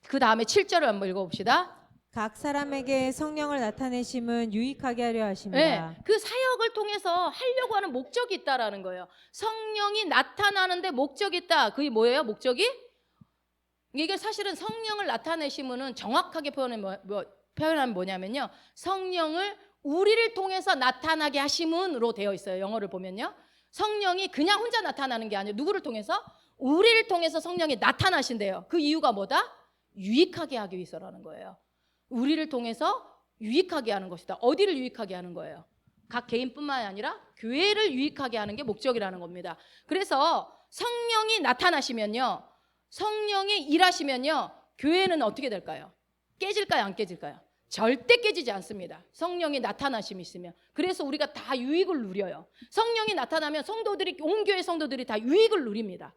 그 다음에 7절을 한번 읽어봅시다. 각 사람에게 성령을 나타내심은 유익하게 하려 하십니다. 네, 그 사역을 통해서 하려고 하는 목적이 있다라는 거예요. 성령이 나타나는데 목적이 있다. 그게 뭐예요? 목적이? 이게 사실은 성령을 나타내시면은 정확하게 표현하면 뭐냐면요. 성령을 우리를 통해서 나타나게 하심은으로 되어 있어요. 영어를 보면요. 성령이 그냥 혼자 나타나는 게 아니에요. 누구를 통해서? 우리를 통해서 성령이 나타나신대요. 그 이유가 뭐다? 유익하게 하기 위해서라는 거예요. 우리를 통해서 유익하게 하는 것이다. 어디를 유익하게 하는 거예요? 각 개인뿐만 아니라 교회를 유익하게 하는 게 목적이라는 겁니다. 그래서 성령이 나타나시면요. 성령이 일하시면요. 교회는 어떻게 될까요? 깨질까요? 안 깨질까요? 절대 깨지지 않습니다. 성령이 나타나심이 있으면. 그래서 우리가 다 유익을 누려요. 성령이 나타나면 온 교회 성도들이 다 유익을 누립니다.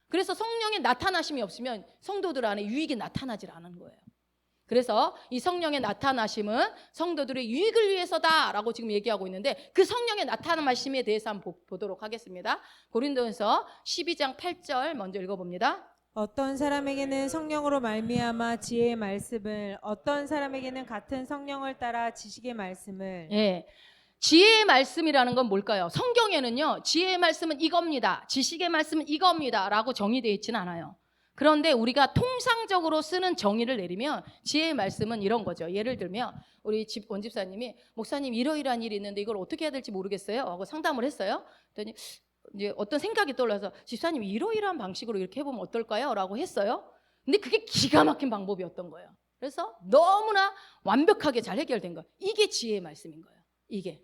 그래서 성령의 나타나심이 없으면 성도들 안에 유익이 나타나질 않은 거예요. 그래서 이 성령의 나타나심은 성도들의 유익을 위해서다라고 지금 얘기하고 있는데 그 성령의 나타나심에 대해서 한번 보도록 하겠습니다. 고린도전서 12장 8절 먼저 읽어봅니다. 어떤 사람에게는 성령으로 말미암아 지혜의 말씀을, 어떤 사람에게는 같은 성령을 따라 지식의 말씀을. 예. 지혜의 말씀이라는 건 뭘까요? 성경에는요, 지혜의 말씀은 이겁니다. 지식의 말씀은 이겁니다. 라고 정의되어 있지는 않아요. 그런데 우리가 통상적으로 쓰는 정의를 내리면 지혜의 말씀은 이런 거죠. 예를 들면 우리 원집사님이 목사님 이러이러한 일이 있는데 이걸 어떻게 해야 될지 모르겠어요. 하고 상담을 했어요. 그랬더니 이제 어떤 생각이 떠올라서 집사님 이러이러한 방식으로 이렇게 해보면 어떨까요? 라고 했어요. 근데 그게 기가 막힌 방법이었던 거예요. 그래서 너무나 완벽하게 잘 해결된 거예요. 이게 지혜의 말씀인 거예요. 이게.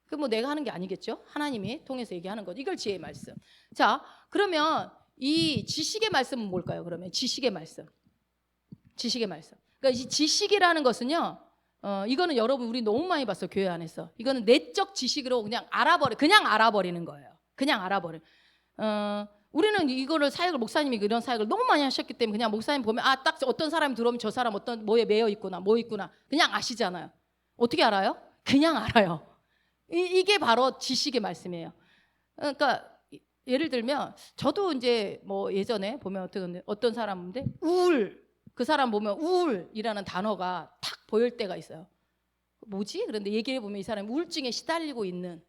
그 뭐 내가 하는 게 아니겠죠? 하나님이 통해서 얘기하는 거죠. 이걸 지혜의 말씀. 자, 그러면 이 지식의 말씀은 뭘까요? 그러면 지식의 말씀. 지식의 말씀. 그러니까 이 지식이라는 것은요. 이거는 여러분 우리 너무 많이 봤어. 교회 안에서. 이거는 내적 지식으로 그냥 알아버리는 거예요. 그냥 알아버려. 우리는 이거를 사역을 목사님이 이런 사역을 너무 많이 하셨기 때문에 그냥 목사님 보면 딱 어떤 사람이 들어오면 저 사람 어떤 뭐에 매여 있구나. 뭐 있구나. 그냥 아시잖아요. 어떻게 알아요? 그냥 알아요. 이게 바로 지식의 말씀이에요. 그러니까 예를 들면 저도 이제 뭐 예전에 보면 어떤 사람인데 그 사람 보면 우울이라는 단어가 탁 보일 때가 있어요. 뭐지? 그런데 얘기해 보면 이 사람이 우울증에 시달리고 있는.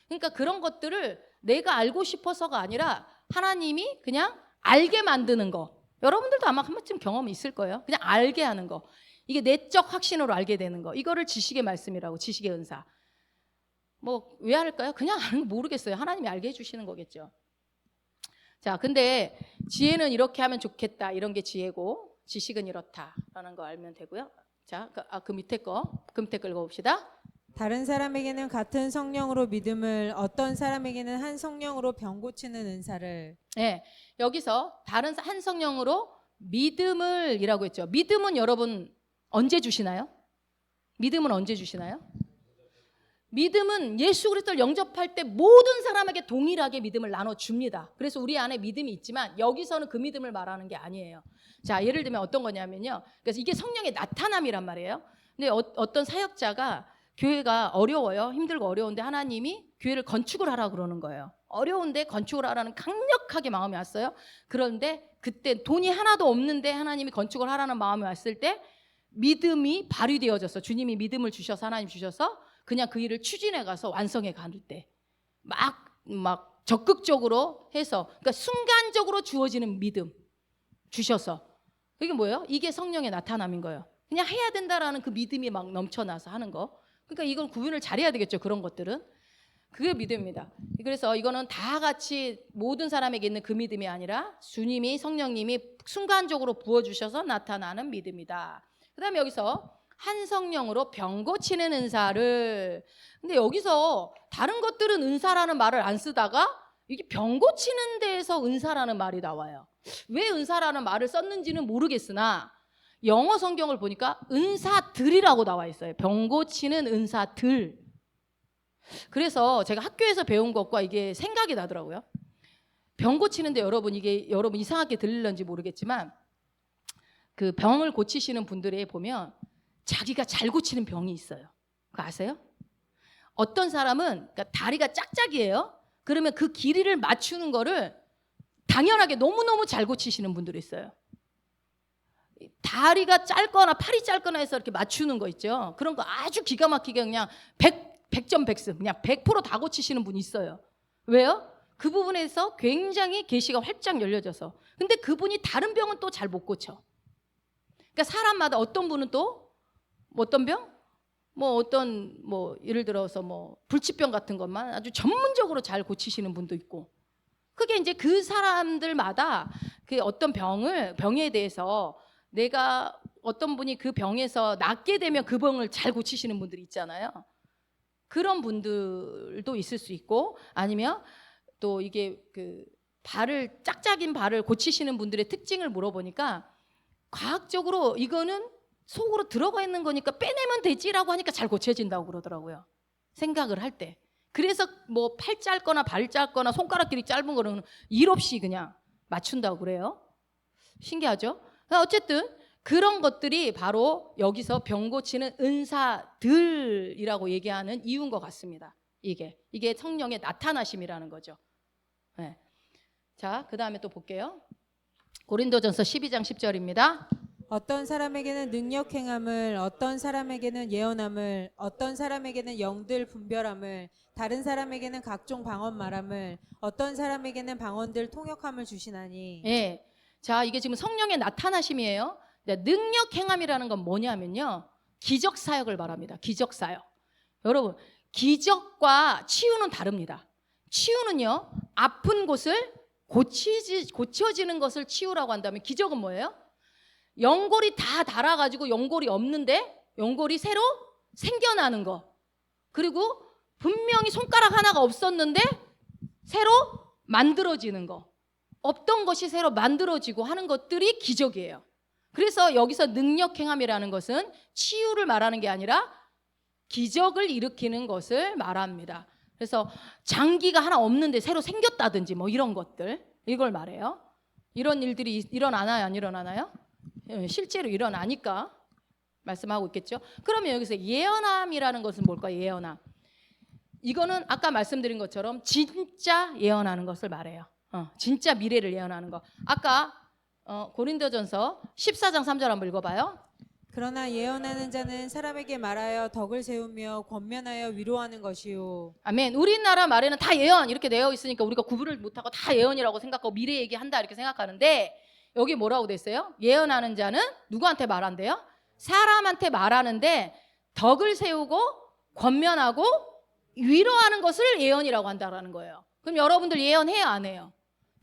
그러니까 그런 것들을 내가 알고 싶어서가 아니라 하나님이 그냥 알게 만드는 거. 여러분들도 아마 한 번쯤 경험이 있을 거예요. 그냥 알게 하는 거. 이게 내적 확신으로 알게 되는 거. 이거를 지식의 말씀이라고, 지식의 은사. 뭐 왜 할까요? 그냥 아는 거 모르겠어요. 하나님이 알게 해주시는 거겠죠. 자, 근데 지혜는 이렇게 하면 좋겠다. 이런 게 지혜고 지식은 이렇다라는 거 알면 되고요. 자, 그 밑에 거 읽어봅시다. 다른 사람에게는 같은 성령으로 믿음을, 어떤 사람에게는 한 성령으로 병 고치는 은사를. 네, 여기서 다른 한 성령으로 믿음을 이라고 했죠. 믿음은 여러분 언제 주시나요? 믿음은 언제 주시나요? 믿음은 예수 그리스도를 영접할 때 모든 사람에게 동일하게 믿음을 나눠줍니다. 그래서 우리 안에 믿음이 있지만 여기서는 그 믿음을 말하는 게 아니에요. 자, 예를 들면 어떤 거냐면요. 그래서 이게 성령의 나타남이란 말이에요. 근데 어떤 사역자가 교회가 어려워요. 힘들고 어려운데 하나님이 교회를 건축을 하라 그러는 거예요. 어려운데 건축을 하라는 강력하게 마음이 왔어요. 그런데 그때 돈이 하나도 없는데 하나님이 건축을 하라는 마음이 왔을 때 믿음이 발휘되어져서 주님이 믿음을 주셔서 하나님 주셔서 그냥 그 일을 추진해 가서 완성해 갈 때 막 적극적으로 해서 그러니까 순간적으로 주어지는 믿음 주셔서 이게 뭐예요? 이게 성령의 나타남인 거예요. 그냥 해야 된다라는 그 믿음이 막 넘쳐나서 하는 거. 그러니까 이건 구분을 잘해야 되겠죠. 그런 것들은. 그게 믿음입니다. 그래서 이거는 다 같이 모든 사람에게 있는 그 믿음이 아니라 주님이 성령님이 순간적으로 부어주셔서 나타나는 믿음이다. 그 다음에 여기서 한 성령으로 병 고치는 은사를, 근데 여기서 다른 것들은 은사라는 말을 안 쓰다가 이게 병 고치는 데에서 은사라는 말이 나와요. 왜 은사라는 말을 썼는지는 모르겠으나 영어 성경을 보니까 은사들이라고 나와 있어요. 병 고치는 은사들. 그래서 제가 학교에서 배운 것과 이게 생각이 나더라고요. 병 고치는데 여러분 이상하게 들릴런지 모르겠지만 그 병을 고치시는 분들에 보면 자기가 잘 고치는 병이 있어요. 그거 아세요? 어떤 사람은 그러니까 다리가 짝짝이에요. 그러면 그 길이를 맞추는 거를 당연하게 너무너무 잘 고치시는 분들이 있어요. 다리가 짧거나 팔이 짧거나 해서 이렇게 맞추는 거 있죠. 그런 거 아주 기가 막히게 그냥 100점 100승 그냥 100%다 고치시는 분이 있어요. 왜요? 그 부분에서 굉장히 계시가 활짝 열려져서. 근데 그분이 다른 병은 또 잘 못 고쳐. 그러니까 사람마다 어떤 분은 또 어떤 병? 예를 들어서 불치병 같은 것만 아주 전문적으로 잘 고치시는 분도 있고. 그게 이제 그 사람들마다 그 어떤 병에 대해서 내가 어떤 분이 그 병에서 낫게 되면 그 병을 잘 고치시는 분들이 있잖아요. 그런 분들도 있을 수 있고 아니면 또 이게 그 짝짝인 발을 고치시는 분들의 특징을 물어보니까 과학적으로 이거는 속으로 들어가 있는 거니까 빼내면 되지라고 하니까 잘 고쳐진다고 그러더라고요. 생각을 할 때. 그래서 팔 짧거나 발 짧거나 손가락 길이 짧은 거는 일 없이 그냥 맞춘다고 그래요. 신기하죠? 어쨌든 그런 것들이 바로 여기서 병 고치는 은사들이라고 얘기하는 이유인 것 같습니다. 이게 성령의 나타나심이라는 거죠. 네. 자, 그 다음에 또 볼게요. 고린도전서 12장 10절입니다. 어떤 사람에게는 능력 행함을, 어떤 사람에게는 예언함을, 어떤 사람에게는 영들 분별함을, 다른 사람에게는 각종 방언 말함을, 어떤 사람에게는 방언들 통역함을 주시나니. 예. 자, 이게 지금 성령의 나타나심이에요. 능력 행함이라는 건 뭐냐면요. 기적 사역을 말합니다. 기적 사역. 여러분, 기적과 치유는 다릅니다. 치유는요. 아픈 곳을 고쳐지는 것을 치유라고 한다면 기적은 뭐예요? 연골이 다 닳아가지고 연골이 없는데 연골이 새로 생겨나는 거. 그리고 분명히 손가락 하나가 없었는데 새로 만들어지는 거. 없던 것이 새로 만들어지고 하는 것들이 기적이에요. 그래서 여기서 능력 행함이라는 것은 치유를 말하는 게 아니라 기적을 일으키는 것을 말합니다. 그래서 장기가 하나 없는데 새로 생겼다든지 이런 것들, 이걸 말해요. 이런 일들이 일어나나요? 안 일어나나요? 실제로 일어나니까 말씀하고 있겠죠. 그러면 여기서 예언함이라는 것은 뭘까요? 예언함. 이거는 아까 말씀드린 것처럼 진짜 예언하는 것을 말해요. 진짜 미래를 예언하는 거. 아까 고린도전서 14장 3절 한번 읽어봐요. 그러나 예언하는 자는 사람에게 말하여 덕을 세우며 권면하여 위로하는 것이요. 아멘. 우리나라 말에는 다 예언 이렇게 되어 있으니까 우리가 구분을 못하고 다 예언이라고 생각하고 미래 얘기한다 이렇게 생각하는데 여기 뭐라고 됐어요? 예언하는 자는 누구한테 말한대요? 사람한테 말하는데 덕을 세우고 권면하고 위로하는 것을 예언이라고 한다라는 거예요. 그럼 여러분들 예언해요, 안 해요?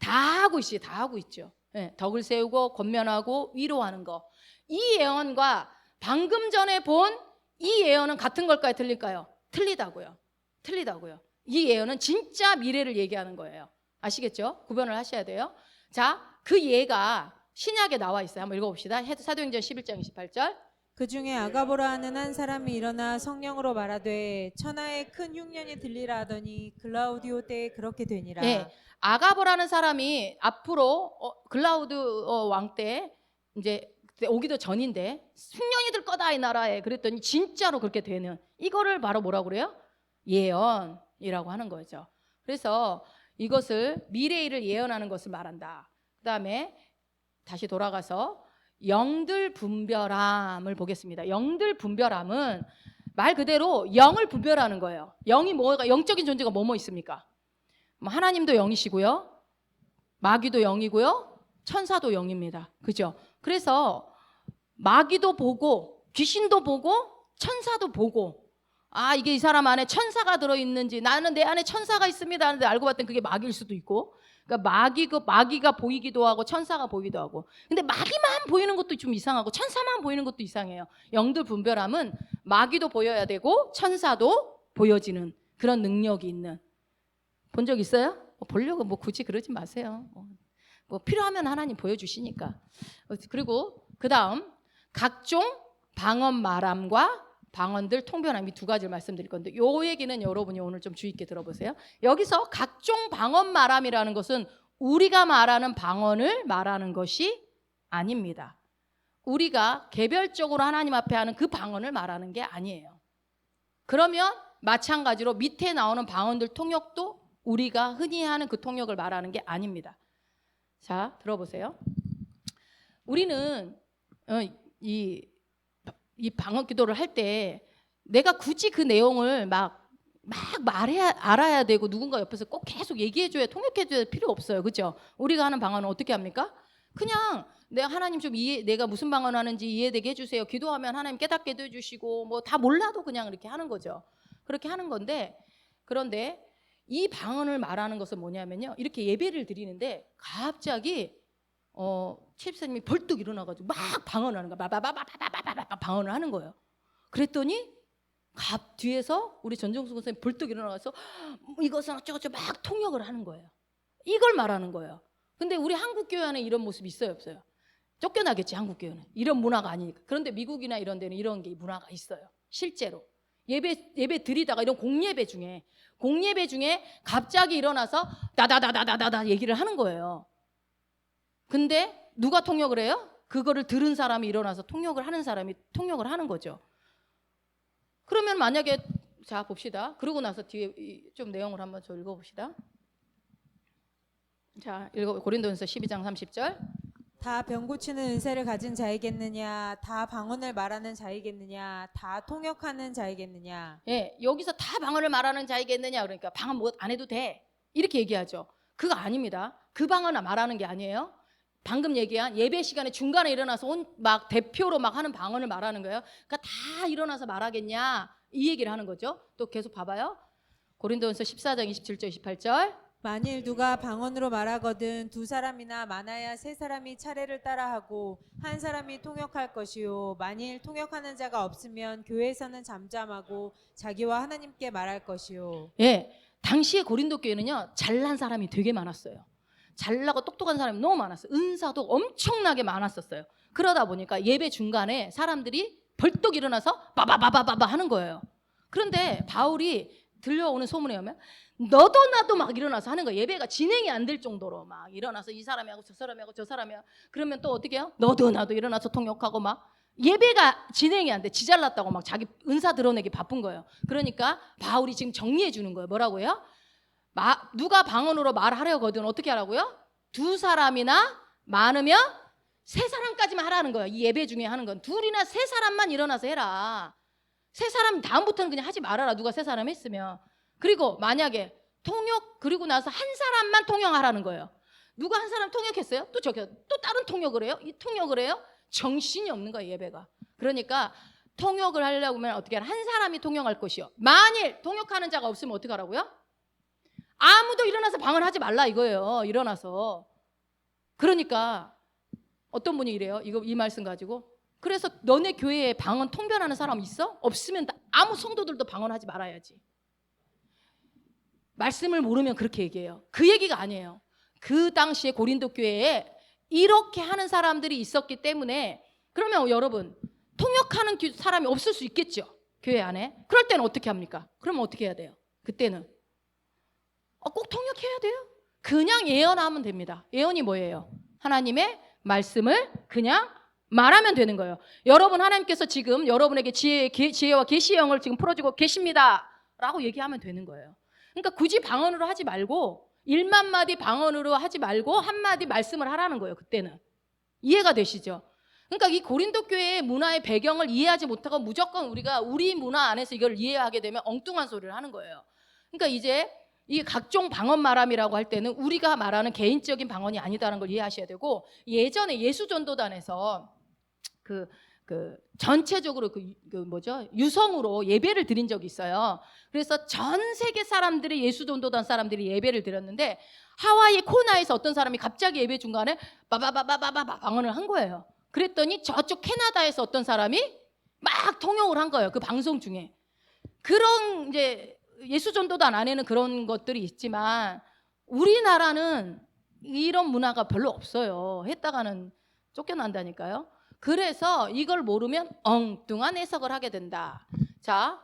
다 하고 있어요. 다 하고 있죠. 네, 덕을 세우고 권면하고 위로하는 거. 이 예언과 방금 전에 본 이 예언은 같은 걸까요? 틀릴까요? 틀리다고요. 이 예언은 진짜 미래를 얘기하는 거예요. 아시겠죠? 구분을 하셔야 돼요. 자, 그 예가 신약에 나와 있어요. 한번 읽어봅시다. 사도행전 11장 28절. 그 중에 아가보라 하는 한 사람이 일어나 성령으로 말하되 천하에 큰 흉년이 들리라 하더니 글라우디오 때에 그렇게 되니라. 네, 아가보라는 사람이 앞으로 글라우드 왕 때 이제 오기도 전인데 흉년이 들 거다 이 나라에 그랬더니 진짜로 그렇게 되는 이거를 바로 뭐라고 그래요? 예언. 이라고 하는 거죠. 그래서 이것을 미래일을 예언하는 것을 말한다. 그 다음에 다시 돌아가서 영들 분별함을 보겠습니다. 영들 분별함은 말 그대로 영을 분별하는 거예요. 영이 뭐가, 영적인 존재가 뭐뭐 있습니까? 하나님도 영이시고요, 마귀도 영이고요, 천사도 영입니다. 그죠? 그래서 마귀도 보고 귀신도 보고 천사도 보고, 아, 이게 이 사람 안에 천사가 들어있는지, 나는 내 안에 천사가 있습니다 하는데 알고 봤더니 그게 마귀일 수도 있고, 그러니까 마귀가 보이기도 하고 천사가 보이기도 하고. 근데 마귀만 보이는 것도 좀 이상하고 천사만 보이는 것도 이상해요. 영들 분별함은 마귀도 보여야 되고 천사도 보여지는 그런 능력이 있는. 본 적 있어요? 보려고 굳이 그러지 마세요. 필요하면 하나님 보여주시니까. 그리고 그 다음 각종 방언 말함과 방언들 통변함, 이 두 가지를 말씀드릴 건데, 요 얘기는 여러분이 오늘 좀 주의 있게 들어보세요. 여기서 각종 방언 말함이라는 것은 우리가 말하는 방언을 말하는 것이 아닙니다. 우리가 개별적으로 하나님 앞에 하는 그 방언을 말하는 게 아니에요. 그러면 마찬가지로 밑에 나오는 방언들 통역도 우리가 흔히 하는 그 통역을 말하는 게 아닙니다. 자, 들어보세요. 우리는 이 방언 기도를 할 때 내가 굳이 그 내용을 막 알아야 되고 누군가 옆에서 꼭 계속 얘기해줘야, 통역해줘야 필요 없어요. 그죠? 우리가 하는 방언은 어떻게 합니까? 그냥 내가 하나님 좀 내가 무슨 방언 하는지 이해되게 해주세요. 기도하면 하나님 깨닫게도 해주시고, 뭐 다 몰라도 그냥 이렇게 하는 거죠. 그렇게 하는 건데, 그런데 이 방언을 말하는 것은 뭐냐면요, 이렇게 예배를 드리는데 갑자기 치입사님이 벌떡 일어나가지고 막 방언하는 거야. 바바바바바바바바 방언을 하는 거예요. 그랬더니 뒤에서 우리 전정수 선생님 벌떡 일어나서 이것은 어쩌고저쩌고 막 통역을 하는 거예요. 이걸 말하는 거예요. 근데 우리 한국 교회 안에 이런 모습이 있어요, 없어요? 쫓겨나겠지, 한국 교회는. 이런 문화가 아니니까. 그런데 미국이나 이런 데는 이런 게 문화가 있어요. 실제로 예배 드리다가 이런 공예배 중에 갑자기 일어나서 다다다다다다 얘기를 하는 거예요. 근데 누가 통역을 해요? 그거를 들은 사람이 일어나서 통역을 하는 사람이 통역을 하는 거죠. 그러면 만약에, 자 봅시다. 그러고 나서 뒤에 좀 내용을 한번 좀 읽어봅시다. 자, 고린도전서 12장 30절. 다 병 고치는 은사를 가진 자이겠느냐, 다 방언을 말하는 자이겠느냐, 다 통역하는 자이겠느냐. 예, 여기서 다 방언을 말하는 자이겠느냐, 그러니까 방언 뭐 안 해도 돼 이렇게 얘기하죠. 그거 아닙니다. 그 방언을 말하는 게 아니에요. 방금 얘기한 예배 시간에 중간에 일어나서 막 대표로 막 하는 방언을 말하는 거예요. 그러니까 다 일어나서 말하겠냐, 이 얘기를 하는 거죠. 또 계속 봐봐요. 고린도전서 14장 27절 28절. 만일 누가 방언으로 말하거든 두 사람이나 많아야 세 사람이 차례를 따라하고 한 사람이 통역할 것이요, 만일 통역하는 자가 없으면 교회에서는 잠잠하고 자기와 하나님께 말할 것이요. 예, 당시에 고린도 교회는요 잘난 사람이 되게 많았어요. 잘나고 똑똑한 사람이 너무 많았어요. 은사도 엄청나게 많았었어요. 그러다 보니까 예배 중간에 사람들이 벌떡 일어나서 바바바바바바 하는 거예요. 그런데 바울이 들려오는 소문에 의하면 너도 나도 막 일어나서 하는 거예요. 예배가 진행이 안 될 정도로 막 일어나서 이 사람이 하고 저 사람이 하고 저 사람이 하고. 그러면 또 어떻게 해요? 너도 나도 일어나서 통역하고 막 예배가 진행이 안 돼. 지잘났다고 막 자기 은사 드러내기 바쁜 거예요. 그러니까 바울이 지금 정리해 주는 거예요. 뭐라고 해요? 누가 방언으로 말하려거든 어떻게 하라고요? 두 사람이나 많으면 세 사람까지만 하라는 거예요. 이 예배 중에 하는 건 둘이나 세 사람만 일어나서 해라. 세 사람 다음부터는 그냥 하지 말아라. 누가 세 사람 했으면. 그리고 만약에 통역 그리고 나서 한 사람만 통역하라는 거예요. 누가 한 사람 통역했어요? 또 다른 통역을 해요? 이 통역을 해요? 정신이 없는 거예요, 예배가. 그러니까 통역을 하려고 하면 어떻게 하라? 한 사람이 통역할 것이요. 만일 통역하는 자가 없으면 어떻게 하라고요? 아무도 일어나서 방언하지 말라 이거예요. 일어나서. 그러니까 어떤 분이 이래요. 이 말씀 가지고. 그래서 너네 교회에 방언 통변하는 사람 있어? 없으면 아무 성도들도 방언하지 말아야지. 말씀을 모르면 그렇게 얘기해요. 그 얘기가 아니에요. 그 당시에 고린도 교회에 이렇게 하는 사람들이 있었기 때문에, 그러면 여러분 통역하는 사람이 없을 수 있겠죠, 교회 안에. 그럴 때는 어떻게 합니까? 그러면 어떻게 해야 돼요? 그때는 꼭 통역해야 돼요? 그냥 예언하면 됩니다. 예언이 뭐예요? 하나님의 말씀을 그냥 말하면 되는 거예요. 여러분, 하나님께서 지금 여러분에게 지혜와 계시의 영을 지금 풀어주고 계십니다 라고 얘기하면 되는 거예요. 그러니까 굳이 방언으로 하지 말고 1만 마디 방언으로 하지 말고 한마디 말씀을 하라는 거예요. 그때는. 이해가 되시죠? 그러니까 이 고린도 교회의 문화의 배경을 이해하지 못하고 무조건 우리가 우리 문화 안에서 이걸 이해하게 되면 엉뚱한 소리를 하는 거예요. 그러니까 이제 이 각종 방언 말함이라고 할 때는 우리가 말하는 개인적인 방언이 아니다라는 걸 이해하셔야 되고, 예전에 예수전도단에서 전체적으로 유성으로 예배를 드린 적이 있어요. 그래서 전 세계 사람들이 예수전도단 사람들이 예배를 드렸는데, 하와이 코나에서 어떤 사람이 갑자기 예배 중간에 바바바바바바 방언을 한 거예요. 그랬더니 저쪽 캐나다에서 어떤 사람이 막 통역을 한 거예요. 그 방송 중에. 그런 이제 예수전도단 안에는 그런 것들이 있지만 우리나라는 이런 문화가 별로 없어요. 했다가는 쫓겨난다니까요. 그래서 이걸 모르면 엉뚱한 해석을 하게 된다. 자,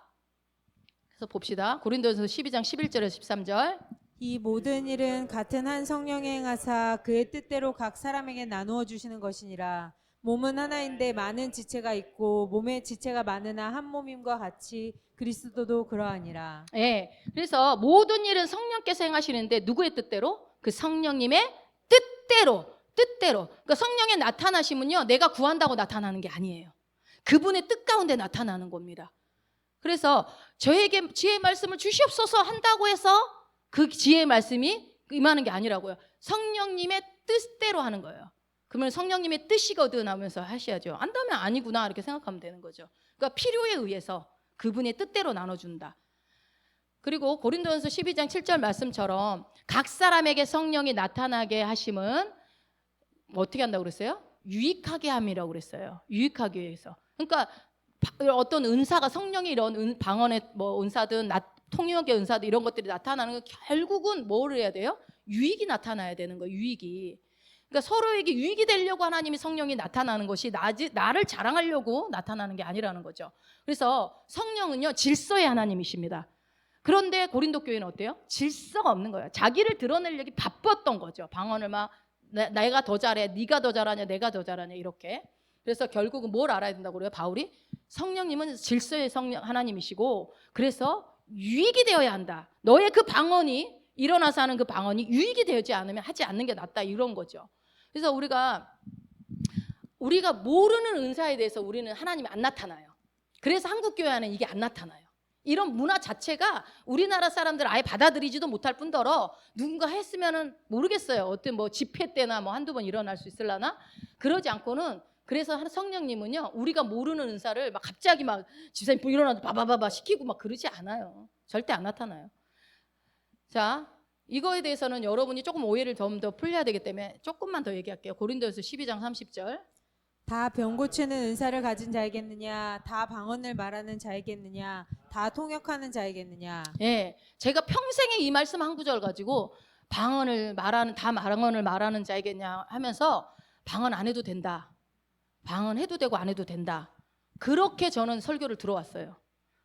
그래서 봅시다. 고린도전서 12장 11절에서 13절. 이 모든 일은 같은 한 성령이 행하사 그의 뜻대로 각 사람에게 나누어 주시는 것이니라. 몸은 하나인데 많은 지체가 있고 몸의 지체가 많으나 한 몸임과 같이 그리스도도 그러하니라. 예. 그래서 모든 일은 성령께서 행하시는데 누구의 뜻대로? 그 성령님의 뜻대로. 그러니까 성령의 나타나심은요, 내가 구한다고 나타나는 게 아니에요. 그분의 뜻 가운데 나타나는 겁니다. 그래서 저에게 지혜의 말씀을 주시옵소서 한다고 해서 그 지혜의 말씀이 임하는 게 아니라고요. 성령님의 뜻대로 하는 거예요. 그러면 성령님의 뜻이거든 하면서 하셔야죠. 안다면 아니구나 이렇게 생각하면 되는 거죠. 그러니까 필요에 의해서 그분의 뜻대로 나눠준다. 그리고 고린도전서 12장 7절 말씀처럼 각 사람에게 성령이 나타나게 하심은 어떻게 한다고 그랬어요? 유익하게 함이라고 그랬어요. 유익하기 위해서. 그러니까 어떤 은사가, 성령이 이런 방언의 은사든 통역의 은사든 이런 것들이 나타나는 건 결국은 뭘 해야 돼요? 유익이 나타나야 되는 거예요. 유익이. 그러니까 서로에게 유익이 되려고 하나님이 성령이 나타나는 것이 나를 자랑하려고 나타나는 게 아니라는 거죠. 그래서 성령은요, 질서의 하나님이십니다. 그런데 고린도 교회는 어때요? 질서가 없는 거예요. 자기를 드러내려기 바빴던 거죠. 방언을 막 내가 더 잘해, 네가 더 잘하냐, 내가 더 잘하냐 이렇게. 그래서 결국은 뭘 알아야 된다고 그래요? 바울이 성령님은 질서의 성령 하나님이시고, 그래서 유익이 되어야 한다. 너의 그 방언이 일어나서 하는 그 방언이 유익이 되지 않으면 하지 않는 게 낫다 이런 거죠. 그래서 우리가 모르는 은사에 대해서 우리는 하나님이 안 나타나요. 그래서 한국 교회 안에 이게 안 나타나요. 이런 문화 자체가 우리나라 사람들 아예 받아들이지도 못할 뿐더러 누군가 했으면은 모르겠어요. 어떤 집회 때나 한두 번 일어날 수 있을라나? 그러지 않고는, 그래서 성령님은요, 우리가 모르는 은사를 막 갑자기 막 집사님 일어나도 바바바바 시키고 막 그러지 않아요. 절대 안 나타나요. 자, 이거에 대해서는 여러분이 조금 오해를 좀 더 풀려야 되기 때문에 조금만 더 얘기할게요. 고린도전서 12장 30절. 다 병 고치는 은사를 가진 자이겠느냐? 다 방언을 말하는 자이겠느냐? 다 통역하는 자이겠느냐? 예, 제가 평생에 이 말씀 한 구절 가지고 방언을 말하는 자이겠냐 하면서 방언 안 해도 된다. 방언 해도 되고 안 해도 된다. 그렇게 저는 설교를 들어왔어요.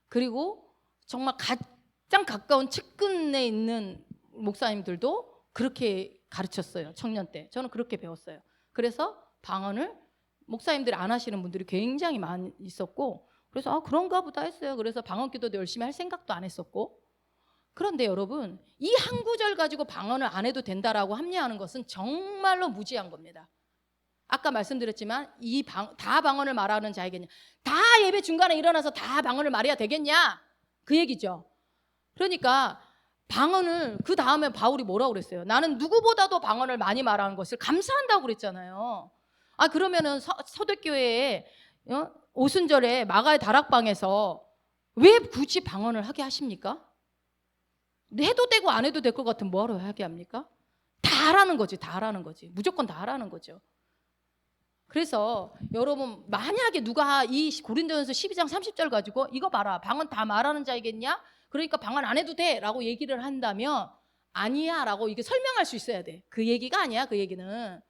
그리고 정말 가장 가까운 측근에 있는 목사님들도 그렇게 가르쳤어요. 청년 때. 저는 그렇게 배웠어요. 그래서 방언을 목사님들이 안 하시는 분들이 굉장히 많이 있었고, 그래서 그런가 보다 했어요. 그래서 방언 기도도 열심히 할 생각도 안 했었고. 그런데 여러분, 이 한 구절 가지고 방언을 안 해도 된다라고 합리화하는 것은 정말로 무지한 겁니다. 아까 말씀드렸지만 다 방언을 말하는 자이겠냐? 다 예배 중간에 일어나서 다 방언을 말해야 되겠냐? 그 얘기죠. 그러니까 방언을, 그 다음에 바울이 뭐라고 그랬어요? 나는 누구보다도 방언을 많이 말하는 것을 감사한다고 그랬잖아요. 그러면은 서대교회에 오순절에 마가의 다락방에서 왜 굳이 방언을 하게 하십니까? 해도 되고 안 해도 될 것 같으면 뭐하러 하게 합니까? 다 하라는 거지. 무조건 다 하라는 거죠. 그래서 여러분, 만약에 누가 이 고린도전서 12장 30절 가지고 이거 봐라, 방언 다 말하는 자이겠냐? 그러니까 방언 안 해도 돼 라고 얘기를 한다면 아니야 라고 이게 설명할 수 있어야 돼. 그 얘기가 아니야. 그 얘기는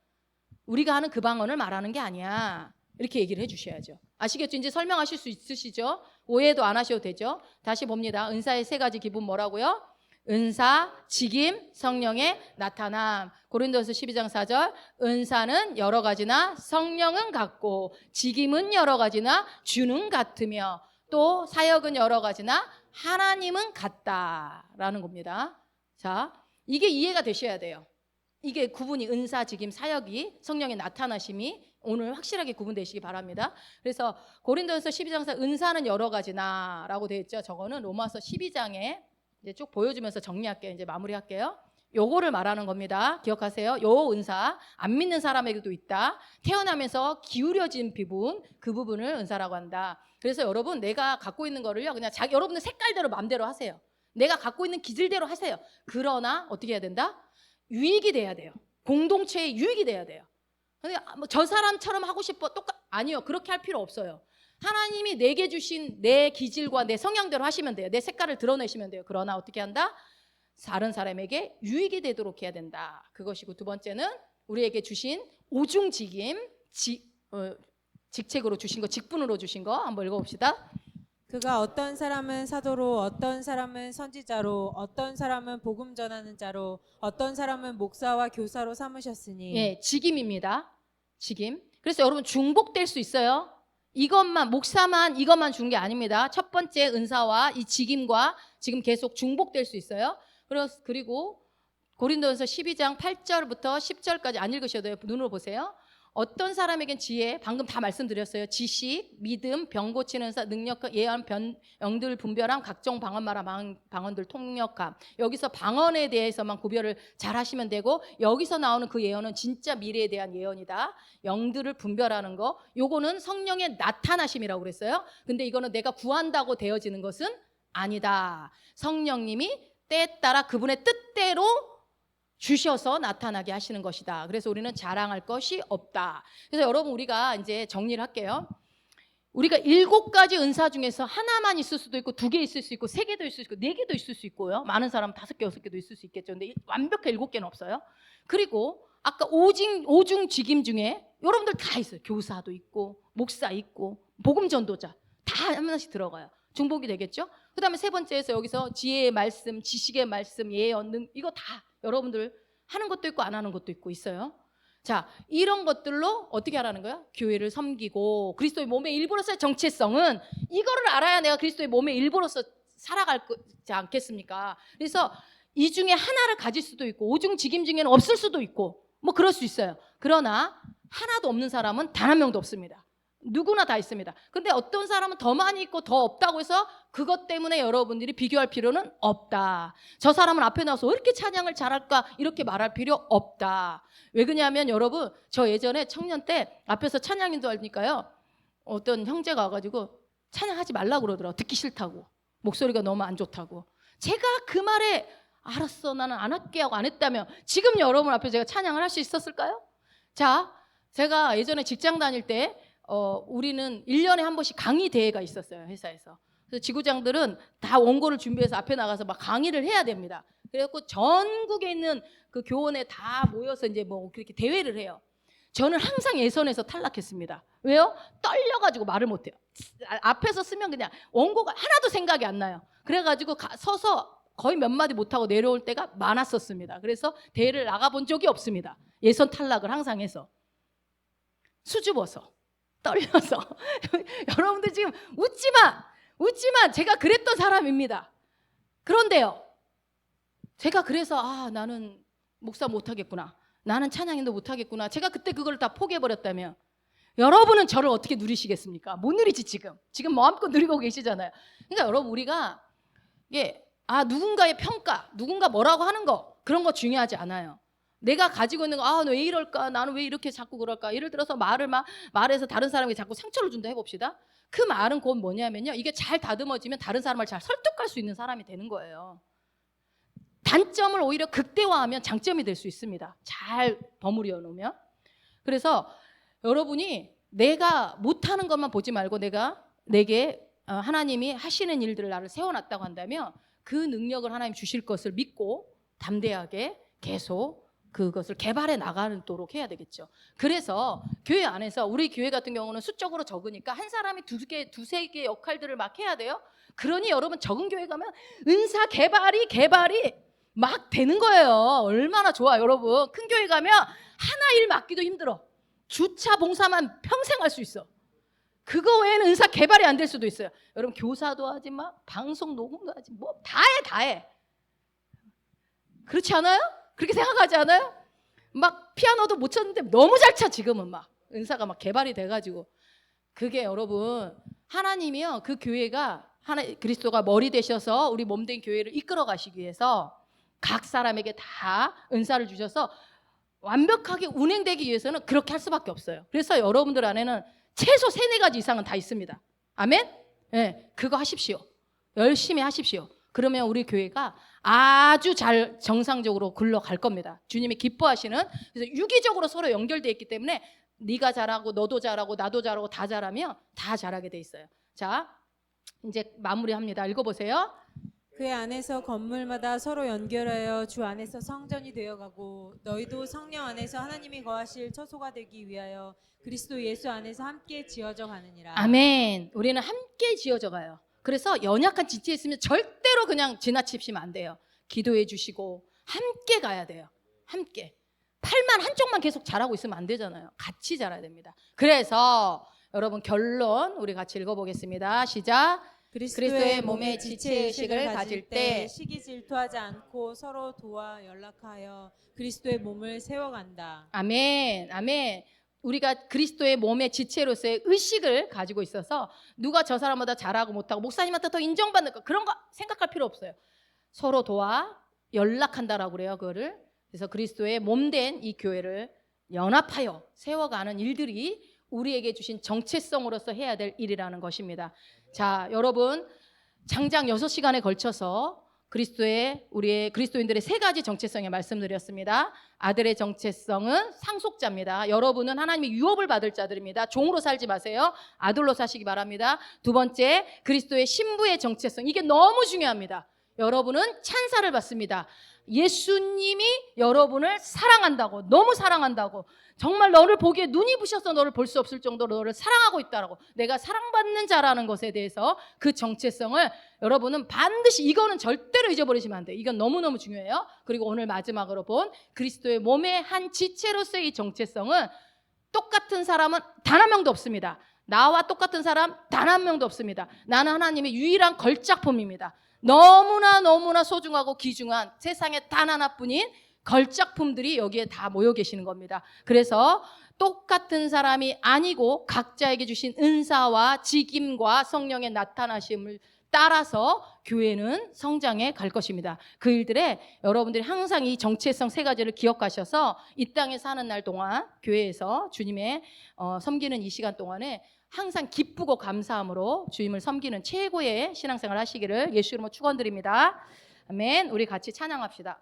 우리가 하는 그 방언을 말하는 게 아니야. 이렇게 얘기를 해주셔야죠. 아시겠죠? 이제 설명하실 수 있으시죠? 오해도 안 하셔도 되죠? 다시 봅니다. 은사의 세 가지 기분 뭐라고요? 은사, 직임, 성령의 나타남. 고린도서 12장 4절. 은사는 여러 가지나 성령은 같고 직임은 여러 가지나 주는 같으며 또 사역은 여러 가지나 하나님은 같다라는 겁니다. 자, 이게 이해가 되셔야 돼요. 이게 구분이 은사, 직임, 사역이 성령의 나타나심이 오늘 확실하게 구분되시기 바랍니다. 그래서 고린도전서 12장에서 은사는 여러 가지나라고 되어 있죠. 저거는 로마서 12장에 이제 쭉 보여주면서 정리할게요. 이제 마무리할게요. 요거를 말하는 겁니다. 기억하세요. 요 은사 안 믿는 사람에게도 있다. 태어나면서 기울여진 부분, 그 부분을 은사라고 한다. 그래서 여러분 내가 갖고 있는 거를요 그냥 여러분들 색깔대로 마음대로 하세요. 내가 갖고 있는 기질대로 하세요. 그러나 어떻게 해야 된다? 유익이 돼야 돼요. 공동체의 유익이 돼야 돼요. 근데 뭐 저 사람처럼 하고 싶어 아니요. 그렇게 할 필요 없어요. 하나님이 내게 주신 내 기질과 내 성향대로 하시면 돼요. 내 색깔을 드러내시면 돼요. 그러나 어떻게 한다? 다른 사람에게 유익이 되도록 해야 된다. 그것이고 두 번째는 우리에게 주신 오중직임, 직책으로 주신 거, 직분으로 주신 거 한번 읽어봅시다. 그가 어떤 사람은 사도로, 어떤 사람은 선지자로, 어떤 사람은 복음 전하는 자로, 어떤 사람은 목사와 교사로 삼으셨으니. 예, 직임입니다. 직임. 그래서 여러분 중복될 수 있어요. 이것만 목사만 이것만 준 게 아닙니다. 첫 번째 은사와 이 직임과 지금 계속 중복될 수 있어요. 그리고 고린도전서 12장 8절부터 10절까지 안 읽으셔도 돼요. 눈으로 보세요. 어떤 사람에겐 지혜, 방금 다 말씀드렸어요. 지식, 믿음, 병 고치는 은사, 능력, 예언, 영들 분별함, 각종 방언 말함, 방언들 통역함. 여기서 방언에 대해서만 구별을 잘 하시면 되고, 여기서 나오는 그 예언은 진짜 미래에 대한 예언이다. 영들을 분별하는 거, 요거는 성령의 나타나심이라고 그랬어요. 근데 이거는 내가 구한다고 되어지는 것은 아니다. 성령님이 때에 따라 그분의 뜻대로 주셔서 나타나게 하시는 것이다. 그래서 우리는 자랑할 것이 없다. 그래서 여러분 우리가 이제 정리를 할게요. 우리가 7가지 은사 중에서 하나만 있을 수도 있고 2개 있을 수 있고 3개도 있을 수 있고 4개도 있을 수 있고요. 많은 사람은 5개, 6개도 있을 수 있겠죠. 근데 완벽하게 7개는 없어요. 그리고 아까 오중직임 중에 여러분들 다 있어요. 교사도 있고 목사 있고 복음 전도자 다 하나씩 들어가요. 중복이 되겠죠. 그 다음에 세 번째에서 여기서 지혜의 말씀, 지식의 말씀, 예언, 이거 다 여러분들 하는 것도 있고 안 하는 것도 있고 있어요. 자, 이런 것들로 어떻게 하라는 거야? 교회를 섬기고 그리스도의 몸의 일부로서의 정체성은 이거를 알아야 내가 그리스도의 몸의 일부로서 살아가지 않겠습니까? 그래서 이 중에 하나를 가질 수도 있고 오중직임 중에는 없을 수도 있고 뭐 그럴 수 있어요. 그러나 하나도 없는 사람은 단 한 명도 없습니다. 누구나 다 있습니다. 근데 어떤 사람은 더 많이 있고 더 없다고 해서 그것 때문에 여러분들이 비교할 필요는 없다. 저 사람은 앞에 나와서 왜 이렇게 찬양을 잘할까 이렇게 말할 필요 없다. 왜 그러냐면 여러분 저 예전에 청년 때 앞에서 찬양 인도하니까요 어떤 형제가 와가지고 찬양하지 말라고 그러더라고. 듣기 싫다고. 목소리가 너무 안 좋다고. 제가 그 말에 알았어 나는 안 할게 하고 안 했다면 지금 여러분 앞에 제가 찬양을 할 수 있었을까요? 자, 제가 예전에 직장 다닐 때 우리는 1년에 한 번씩 강의 대회가 있었어요. 회사에서. 그래서 지구장들은 다 원고를 준비해서 앞에 나가서 막 강의를 해야 됩니다. 그래갖고 전국에 있는 그 교원에 다 모여서 이제 뭐 그렇게 대회를 해요. 저는 항상 예선에서 탈락했습니다. 왜요? 떨려가지고 말을 못해요. 앞에서 쓰면 그냥 원고가 하나도 생각이 안 나요. 그래가지고 서서 거의 몇 마디 못하고 내려올 때가 많았었습니다. 그래서 대회를 나가본 적이 없습니다. 예선 탈락을 항상 해서. 수줍어서. 떨려서. 여러분들 지금 웃지만 제가 그랬던 사람입니다. 그런데요, 제가 그래서 나는 목사 못하겠구나, 나는 찬양인도 못하겠구나, 제가 그때 그걸 다 포기해버렸다면 여러분은 저를 어떻게 누리시겠습니까? 못 누리지. 지금 마음껏 누리고 계시잖아요. 그러니까 여러분 우리가 이게 누군가의 평가, 누군가 뭐라고 하는 거 그런 거 중요하지 않아요. 내가 가지고 있는 거, 너 왜 이럴까? 나는 왜 이렇게 자꾸 그럴까? 예를 들어서 말해서 다른 사람에게 자꾸 상처를 준다 해봅시다. 그 말은 곧 뭐냐면요. 이게 잘 다듬어지면 다른 사람을 잘 설득할 수 있는 사람이 되는 거예요. 단점을 오히려 극대화하면 장점이 될 수 있습니다. 잘 버무려 놓으면. 그래서 여러분이 내가 못하는 것만 보지 말고 내게 하나님이 하시는 일들을 나를 세워놨다고 한다면 그 능력을 하나님 주실 것을 믿고 담대하게 계속 그것을 개발해 나가도록 해야 되겠죠. 그래서 교회 안에서 우리 교회 같은 경우는 수적으로 적으니까 한 사람이 두세 개 역할들을 막 해야 돼요. 그러니 여러분 적은 교회 가면 은사 개발이 막 되는 거예요. 얼마나 좋아 여러분. 큰 교회 가면 하나 일 맡기도 힘들어. 주차 봉사만 평생 할 수 있어. 그거 외에는 은사 개발이 안 될 수도 있어요. 여러분 교사도 하지 마, 방송 녹음도 하지, 뭐 다 해. 그렇지 않아요? 그렇게 생각하지 않아요? 막 피아노도 못 쳤는데 너무 잘 쳐 지금은 막 은사가 막 개발이 돼가지고. 그게 여러분 하나님이요, 그 교회가 그리스도가 머리 되셔서 우리 몸된 교회를 이끌어 가시기 위해서 각 사람에게 다 은사를 주셔서 완벽하게 운행되기 위해서는 그렇게 할 수밖에 없어요. 그래서 여러분들 안에는 최소 3-4가지 이상은 다 있습니다. 아멘? 네, 그거 하십시오. 열심히 하십시오. 그러면 우리 교회가 아주 잘 정상적으로 굴러갈 겁니다. 주님이 기뻐하시는. 그래서 유기적으로 서로 연결되어 있기 때문에 네가 잘하고 너도 잘하고 나도 잘하고 다 잘하면 다 잘하게 돼 있어요. 자, 이제 마무리합니다. 읽어보세요. 그 안에서 건물마다 서로 연결하여 주 안에서 성전이 되어가고 너희도 성령 안에서 하나님이 거하실 처소가 되기 위하여 그리스도 예수 안에서 함께 지어져 가느니라. 아멘. 우리는 함께 지어져 가요. 그래서 연약한 지체에 있으면 절대로 그냥 지나치시면 안 돼요. 기도해 주시고 함께 가야 돼요. 함께. 팔만 한쪽만 계속 잘하고 있으면 안 되잖아요. 같이 잘해야 됩니다. 그래서 여러분 결론 우리 같이 읽어보겠습니다. 시작. 그리스도의 몸에 지체의식을 가질 때 시기 질투하지 않고 서로 도와 연락하여 그리스도의 몸을 세워간다. 아멘. 아멘. 우리가 그리스도의 몸의 지체로서의 의식을 가지고 있어서 누가 저 사람보다 잘하고 못하고 목사님한테 더 인정받는 거 그런 거 생각할 필요 없어요. 서로 도와 연락한다라고 그래요. 그거를. 그래서 그리스도의 몸된 이 교회를 연합하여 세워가는 일들이 우리에게 주신 정체성으로서 해야 될 일이라는 것입니다. 자, 여러분 장장 6시간에 걸쳐서 우리의 그리스도인들의 3가지 정체성에 말씀드렸습니다. 아들의 정체성은 상속자입니다. 여러분은 하나님의 유업을 받을 자들입니다. 종으로 살지 마세요. 아들로 사시기 바랍니다. 2번째, 그리스도의 신부의 정체성. 이게 너무 중요합니다. 여러분은 찬사를 받습니다. 예수님이 여러분을 사랑한다고, 너무 사랑한다고, 정말 너를 보기에 눈이 부셔서 너를 볼 수 없을 정도로 너를 사랑하고 있다라고, 내가 사랑받는 자라는 것에 대해서 그 정체성을 여러분은 반드시, 이거는 절대로 잊어버리시면 안 돼요. 이건 너무너무 중요해요. 그리고 오늘 마지막으로 본 그리스도의 몸의 한 지체로서의 이 정체성은 똑같은 사람은 단 한 명도 없습니다. 나와 똑같은 사람 단 한 명도 없습니다. 나는 하나님의 유일한 걸작품입니다. 너무나 소중하고 귀중한 세상에 단 하나뿐인 걸작품들이 여기에 다 모여 계시는 겁니다. 그래서 똑같은 사람이 아니고 각자에게 주신 은사와 직임과 성령의 나타나심을 따라서 교회는 성장해 갈 것입니다. 그 일들에 여러분들이 항상 이 정체성 3가지를 기억하셔서 이 땅에 사는 날 동안 교회에서 주님의 섬기는 이 시간 동안에 항상 기쁘고 감사함으로 주님을 섬기는 최고의 신앙생활 하시기를 예수 이름으로 축원드립니다. 아멘. 우리 같이 찬양합시다.